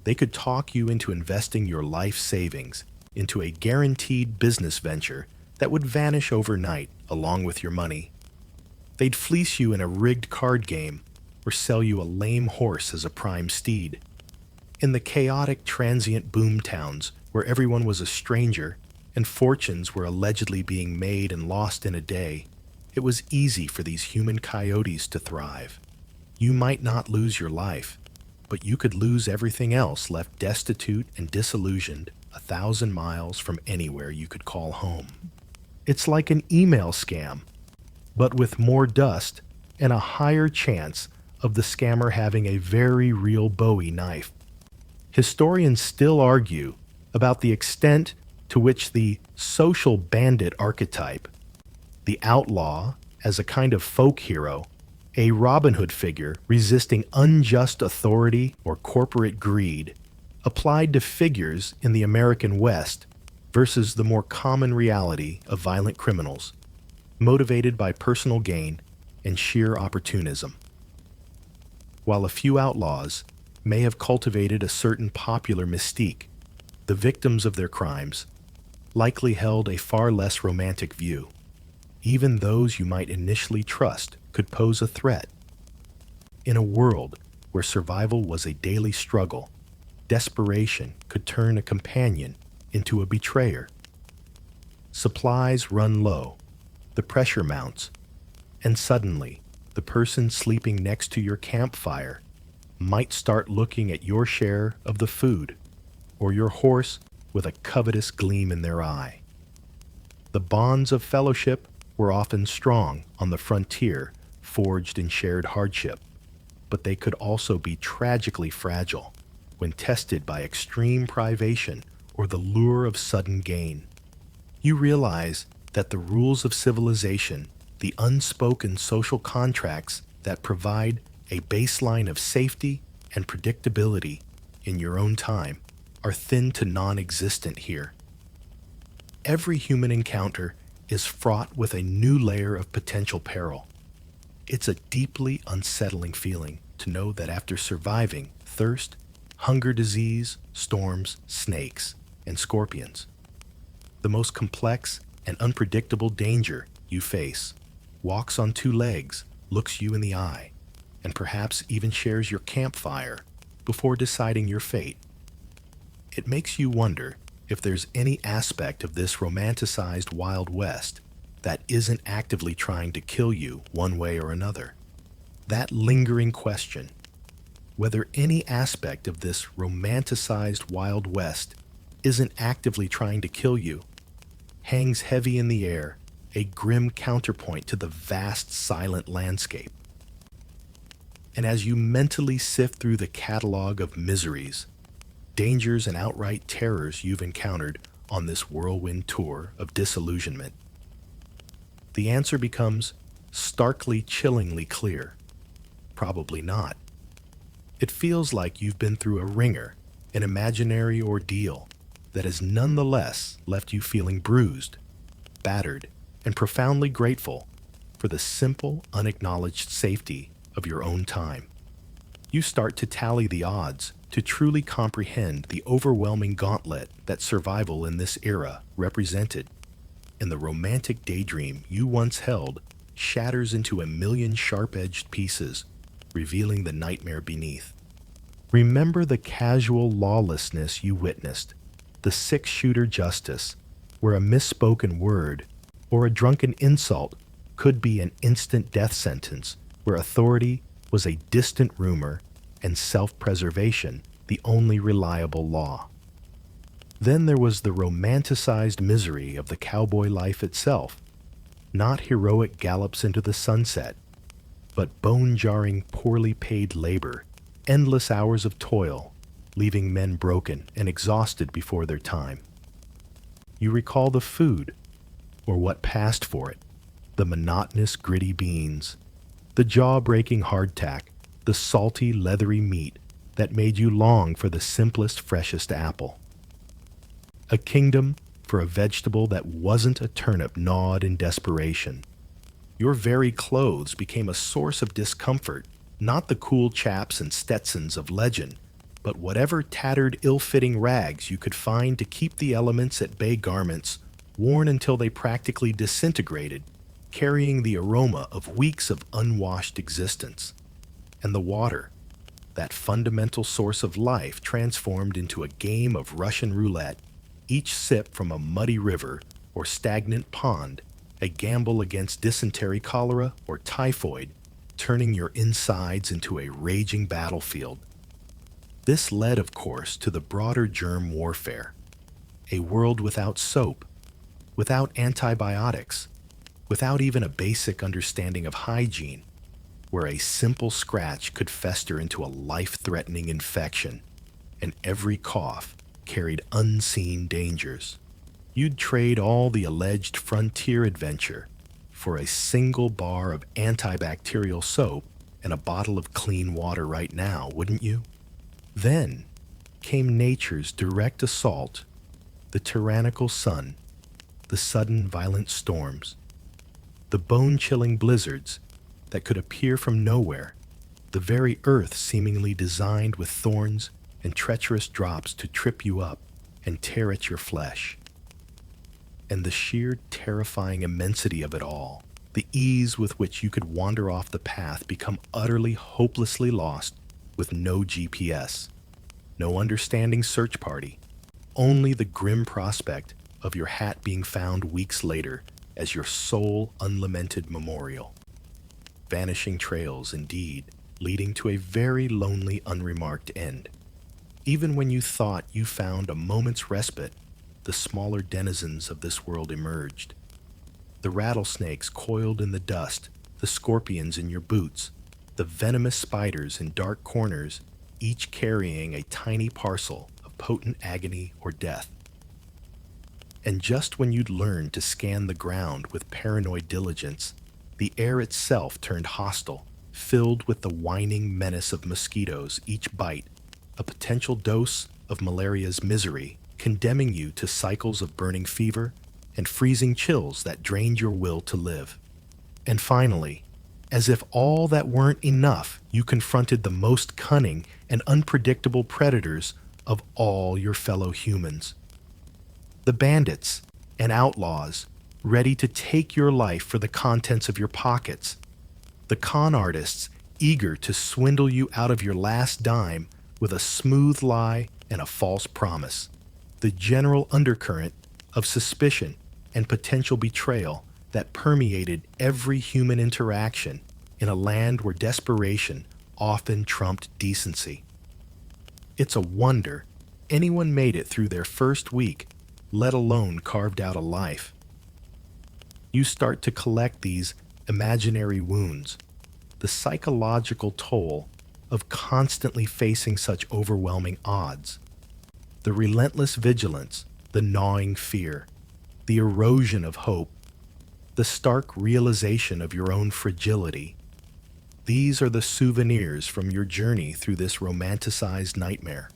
They could talk you into investing your life savings into a guaranteed business venture that would vanish overnight along with your money. They'd fleece you in a rigged card game or sell you a lame horse as a prime steed. In the chaotic, transient boom towns where everyone was a stranger and fortunes were allegedly being made and lost in a day, it was easy for these human coyotes to thrive. You might not lose your life, but you could lose everything else, left destitute and disillusioned 1,000 miles from anywhere you could call home. It's like an email scam, but with more dust and a higher chance of the scammer having a very real Bowie knife. Historians still argue about the extent to which the social bandit archetype, the outlaw as a kind of folk hero, a Robin Hood figure resisting unjust authority or corporate greed, applied to figures in the American West versus the more common reality of violent criminals, motivated by personal gain and sheer opportunism. While a few outlaws may have cultivated a certain popular mystique, the victims of their crimes likely held a far less romantic view. Even those you might initially trust could pose a threat. In a world where survival was a daily struggle, desperation could turn a companion into a betrayer. Supplies run low, the pressure mounts, and suddenly the person sleeping next to your campfire might start looking at your share of the food, or your horse with a covetous gleam in their eye. The bonds of fellowship were often strong on the frontier, forged in shared hardship, but they could also be tragically fragile when tested by extreme privation or the lure of sudden gain. You realize that the rules of civilization, the unspoken social contracts that provide a baseline of safety and predictability in your own time, are thin to non-existent here. Every human encounter is fraught with a new layer of potential peril. It's a deeply unsettling feeling to know that after surviving thirst, hunger, disease, storms, snakes, and scorpions, the most complex and unpredictable danger you face walks on two legs, looks you in the eye, and perhaps even shares your campfire before deciding your fate. It makes you wonder if there's any aspect of this romanticized Wild West that isn't actively trying to kill you one way or another. That lingering question, whether any aspect of this romanticized Wild West isn't actively trying to kill you, hangs heavy in the air, a grim counterpoint to the vast silent landscape. And as you mentally sift through the catalog of miseries, dangers, and outright terrors you've encountered on this whirlwind tour of disillusionment, the answer becomes starkly, chillingly clear. Probably not. It feels like you've been through a ringer, an imaginary ordeal that has nonetheless left you feeling bruised, battered, and profoundly grateful for the simple, unacknowledged safety of your own time. You start to tally the odds to truly comprehend the overwhelming gauntlet that survival in this era represented, and the romantic daydream you once held shatters into a million sharp-edged pieces, revealing the nightmare beneath. Remember the casual lawlessness you witnessed, the six-shooter justice, where a misspoken word or a drunken insult could be an instant death sentence, where authority was a distant rumor and self-preservation the only reliable law. Then there was the romanticized misery of the cowboy life itself, not heroic gallops into the sunset, but bone-jarring, poorly paid labor, endless hours of toil, leaving men broken and exhausted before their time. You recall the food, or what passed for it, the monotonous, gritty beans, the jaw-breaking hardtack, the salty, leathery meat that made you long for the simplest, freshest apple. A kingdom for a vegetable that wasn't a turnip gnawed in desperation. Your very clothes became a source of discomfort, not the cool chaps and Stetsons of legend, but whatever tattered, ill-fitting rags you could find to keep the elements at bay, garments worn until they practically disintegrated, carrying the aroma of weeks of unwashed existence. And the water, that fundamental source of life, transformed into a game of Russian roulette, each sip from a muddy river or stagnant pond, a gamble against dysentery, cholera, or typhoid, turning your insides into a raging battlefield. This led, of course, to the broader germ warfare, a world without soap, without antibiotics, without even a basic understanding of hygiene, where a simple scratch could fester into a life-threatening infection, and every cough carried unseen dangers. You'd trade all the alleged frontier adventure for a single bar of antibacterial soap and a bottle of clean water right now, wouldn't you? Then came nature's direct assault, the tyrannical sun, the sudden violent storms, the bone-chilling blizzards that could appear from nowhere, the very earth seemingly designed with thorns and treacherous drops to trip you up and tear at your flesh. And the sheer terrifying immensity of it all, the ease with which you could wander off the path, become utterly, hopelessly lost with no GPS, no understanding search party, only the grim prospect of your hat being found weeks later as your sole unlamented memorial. Vanishing trails, indeed, leading to a very lonely, unremarked end. Even when you thought you found a moment's respite, the smaller denizens of this world emerged. The rattlesnakes coiled in the dust, the scorpions in your boots, the venomous spiders in dark corners, each carrying a tiny parcel of potent agony or death. And just when you'd learned to scan the ground with paranoid diligence, the air itself turned hostile, filled with the whining menace of mosquitoes, each bite a potential dose of malaria's misery, condemning you to cycles of burning fever and freezing chills that drained your will to live. And finally, as if all that weren't enough, you confronted the most cunning and unpredictable predators of all your fellow humans. The bandits and outlaws, ready to take your life for the contents of your pockets. The con artists, eager to swindle you out of your last dime with a smooth lie and a false promise. The general undercurrent of suspicion and potential betrayal that permeated every human interaction in a land where desperation often trumped decency. It's a wonder anyone made it through their first week, let alone carved out a life. You start to collect these imaginary wounds, the psychological toll of constantly facing such overwhelming odds, the relentless vigilance, the gnawing fear, the erosion of hope, the stark realization of your own fragility. These are the souvenirs from your journey through this romanticized nightmare.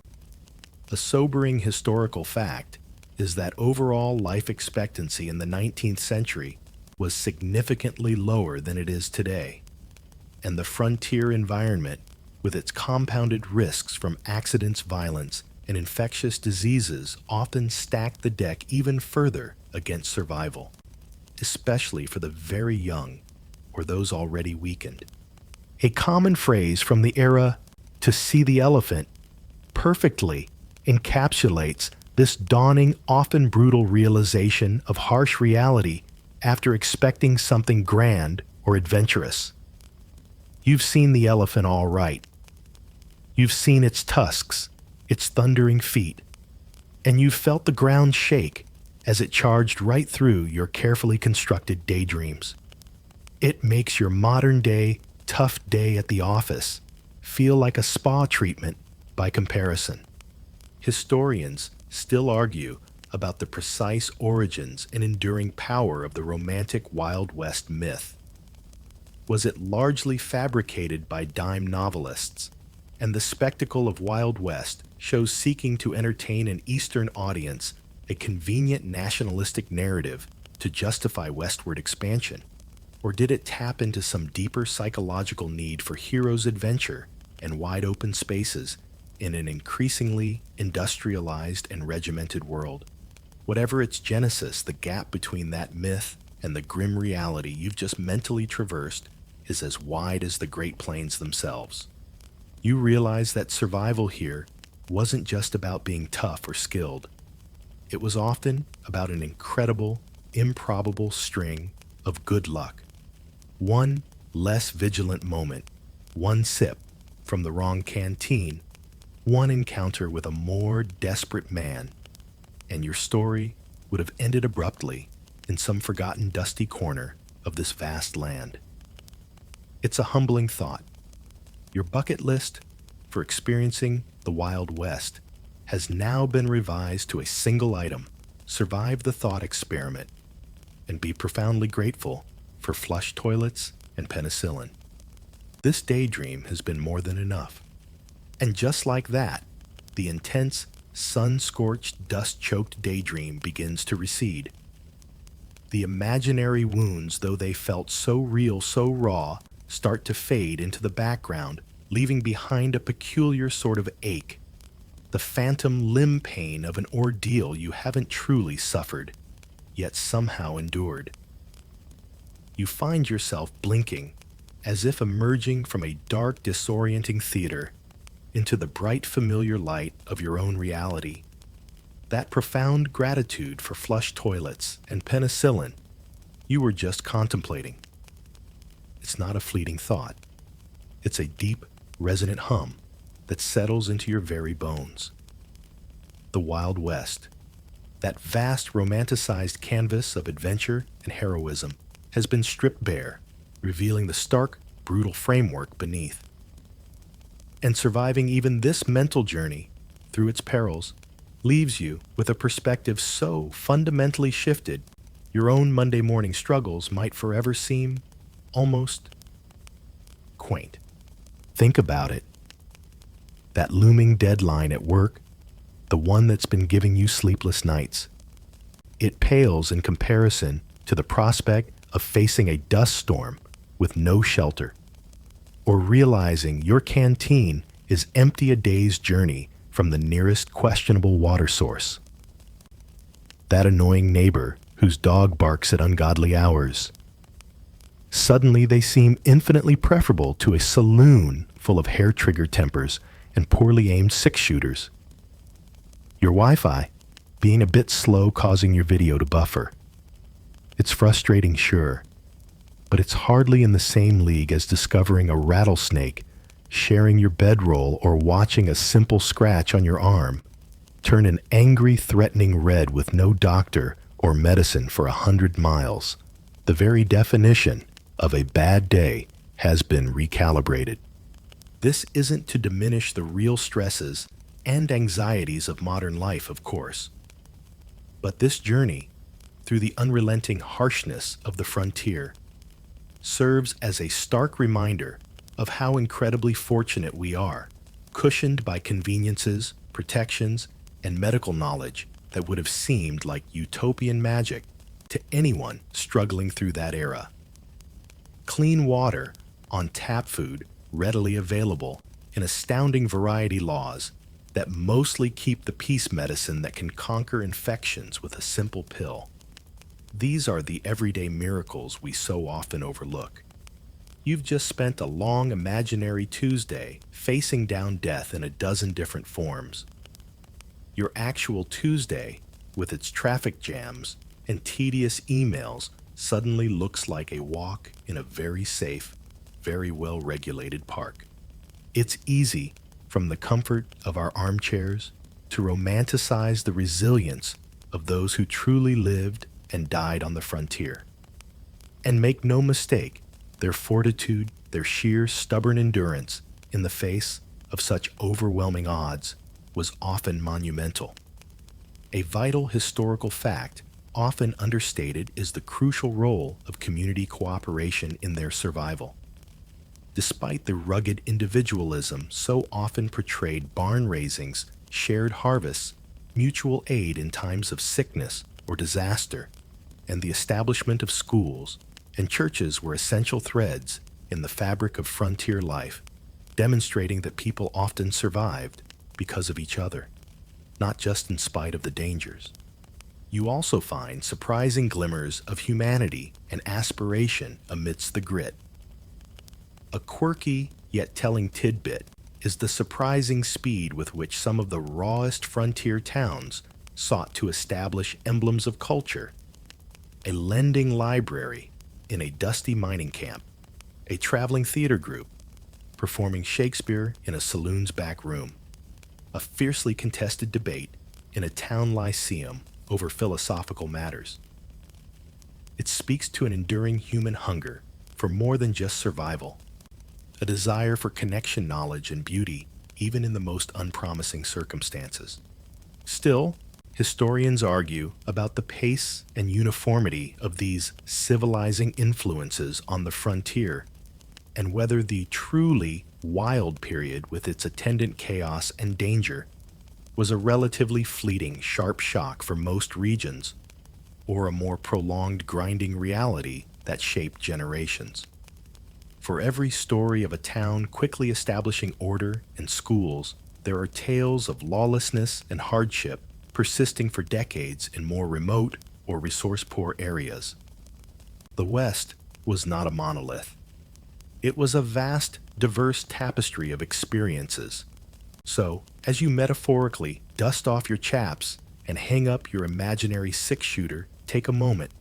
A sobering historical fact is that overall life expectancy in the 19th century was significantly lower than it is today, and the frontier environment, with its compounded risks from accidents, violence, and infectious diseases, often stacked the deck even further against survival, especially for the very young or those already weakened. A common phrase from the era, "to see the elephant," perfectly encapsulates this dawning, often brutal realization of harsh reality after expecting something grand or adventurous. You've seen the elephant all right. You've seen its tusks, its thundering feet, and you've felt the ground shake as it charged right through your carefully constructed daydreams. It makes your modern-day tough day at the office feel like a spa treatment by comparison. Historians still argue about the precise origins and enduring power of the romantic Wild West myth. Was it largely fabricated by dime novelists, and the spectacle of Wild West shows seeking to entertain an Eastern audience a convenient nationalistic narrative to justify westward expansion? Or did it tap into some deeper psychological need for heroes' adventure and wide-open spaces in an increasingly industrialized and regimented world? Whatever its genesis, the gap between that myth and the grim reality you've just mentally traversed is as wide as the Great Plains themselves. You realize that survival here wasn't just about being tough or skilled. It was often about an incredible, improbable string of good luck. One less vigilant moment, one sip from the wrong canteen, one encounter with a more desperate man, and your story would have ended abruptly in some forgotten dusty corner of this vast land. It's a humbling thought. Your bucket list for experiencing the Wild West has now been revised to a single item: survive the thought experiment and be profoundly grateful for flush toilets and penicillin. This daydream has been more than enough. And just like that, the intense, sun-scorched, dust-choked daydream begins to recede. The imaginary wounds, though they felt so real, so raw, start to fade into the background, leaving behind a peculiar sort of ache, the phantom limb pain of an ordeal you haven't truly suffered, yet somehow endured. You find yourself blinking, as if emerging from a dark, disorienting theater into the bright, familiar light of your own reality. That profound gratitude for flush toilets and penicillin you were just contemplating. It's not a fleeting thought. It's a deep, resonant hum that settles into your very bones. The Wild West, that vast romanticized canvas of adventure and heroism, has been stripped bare, revealing the stark, brutal framework beneath. And surviving even this mental journey through its perils leaves you with a perspective so fundamentally shifted, your own Monday morning struggles might forever seem almost quaint. Think about it. That looming deadline at work, the one that's been giving you sleepless nights, it pales in comparison to the prospect of facing a dust storm with no shelter, or realizing your canteen is empty a day's journey from the nearest questionable water source. That annoying neighbor whose dog barks at ungodly hours. Suddenly they seem infinitely preferable to a saloon full of hair-trigger tempers and poorly aimed six-shooters. Your Wi-Fi being a bit slow, causing your video to buffer. It's frustrating, sure, but it's hardly in the same league as discovering a rattlesnake, sharing your bedroll, or watching a simple scratch on your arm turn an angry, threatening red with no doctor or medicine for 100 miles. The very definition of a bad day has been recalibrated. This isn't to diminish the real stresses and anxieties of modern life, of course. But this journey through the unrelenting harshness of the frontier serves as a stark reminder of how incredibly fortunate we are, cushioned by conveniences, protections, and medical knowledge that would have seemed like utopian magic to anyone struggling through that era. Clean water on tap food readily available in astounding variety laws that mostly keep the peace medicine that can conquer infections with a simple pill. These are the everyday miracles we so often overlook. You've just spent a long imaginary Tuesday facing down death in a dozen different forms. Your actual Tuesday, with its traffic jams and tedious emails, suddenly looks like a walk in a very safe, very well-regulated park. It's easy, from the comfort of our armchairs, to romanticize the resilience of those who truly lived and died on the frontier. And make no mistake, their fortitude, their sheer stubborn endurance in the face of such overwhelming odds was often monumental. A vital historical fact often understated is the crucial role of community cooperation in their survival. Despite the rugged individualism so often portrayed, barn raisings, shared harvests, mutual aid in times of sickness or disaster, and the establishment of schools and churches were essential threads in the fabric of frontier life, demonstrating that people often survived because of each other, not just in spite of the dangers. You also find surprising glimmers of humanity and aspiration amidst the grit. A quirky yet telling tidbit is the surprising speed with which some of the rawest frontier towns sought to establish emblems of culture. A lending library in a dusty mining camp, a traveling theater group performing Shakespeare in a saloon's back room, a fiercely contested debate in a town lyceum over philosophical matters. It speaks to an enduring human hunger for more than just survival, a desire for connection, knowledge, and beauty, even in the most unpromising circumstances. Still, historians argue about the pace and uniformity of these civilizing influences on the frontier, and whether the truly wild period with its attendant chaos and danger was a relatively fleeting, sharp shock for most regions, or a more prolonged, grinding reality that shaped generations. For every story of a town quickly establishing order and schools, there are tales of lawlessness and hardship persisting for decades in more remote or resource-poor areas. The West was not a monolith. It was a vast, diverse tapestry of experiences. So, as you metaphorically dust off your chaps and hang up your imaginary six-shooter, take a moment.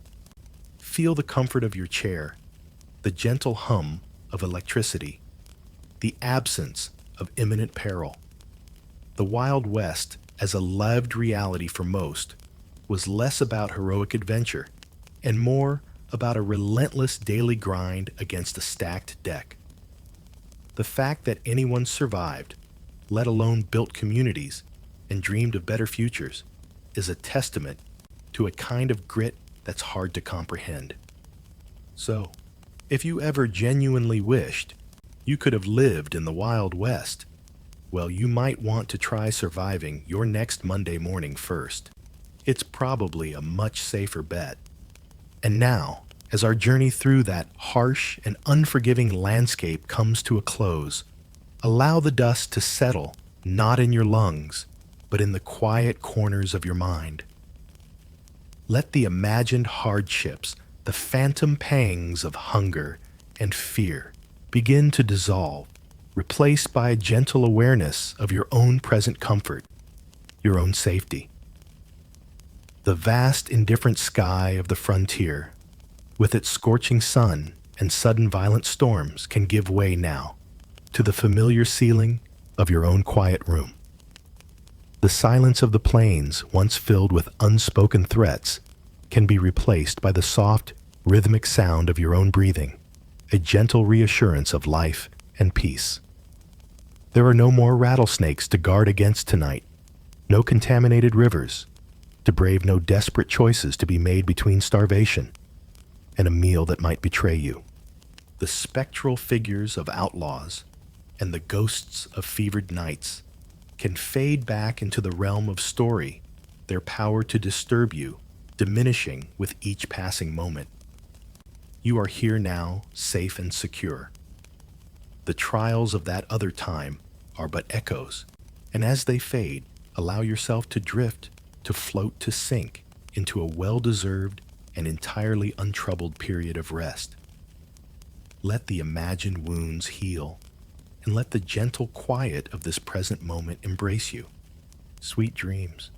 Feel the comfort of your chair, the gentle hum of electricity, the absence of imminent peril. The Wild West, as a lived reality for most, was less about heroic adventure and more about a relentless daily grind against a stacked deck. The fact that anyone survived, let alone built communities and dreamed of better futures, is a testament to a kind of grit that's hard to comprehend. So, if you ever genuinely wished you could have lived in the Wild West, well, you might want to try surviving your next Monday morning first. It's probably a much safer bet. And now, as our journey through that harsh and unforgiving landscape comes to a close, allow the dust to settle, not in your lungs, but in the quiet corners of your mind. Let the imagined hardships, the phantom pangs of hunger and fear, begin to dissolve, replaced by a gentle awareness of your own present comfort, your own safety. The vast, indifferent sky of the frontier, with its scorching sun and sudden violent storms can give way now to the familiar ceiling of your own quiet room. The silence of the plains, once filled with unspoken threats, can be replaced by the soft, rhythmic sound of your own breathing, a gentle reassurance of life and peace. There are no more rattlesnakes to guard against tonight, no contaminated rivers, to brave no desperate choices to be made between starvation and a meal that might betray you. The spectral figures of outlaws and the ghosts of fevered nights can fade back into the realm of story, their power to disturb you diminishing with each passing moment. You are here now, safe and secure. The trials of that other time are but echoes, and as they fade, allow yourself to drift, to float, to sink into a well-deserved and entirely untroubled period of rest. Let the imagined wounds heal, and let the gentle quiet of this present moment embrace you. Sweet dreams.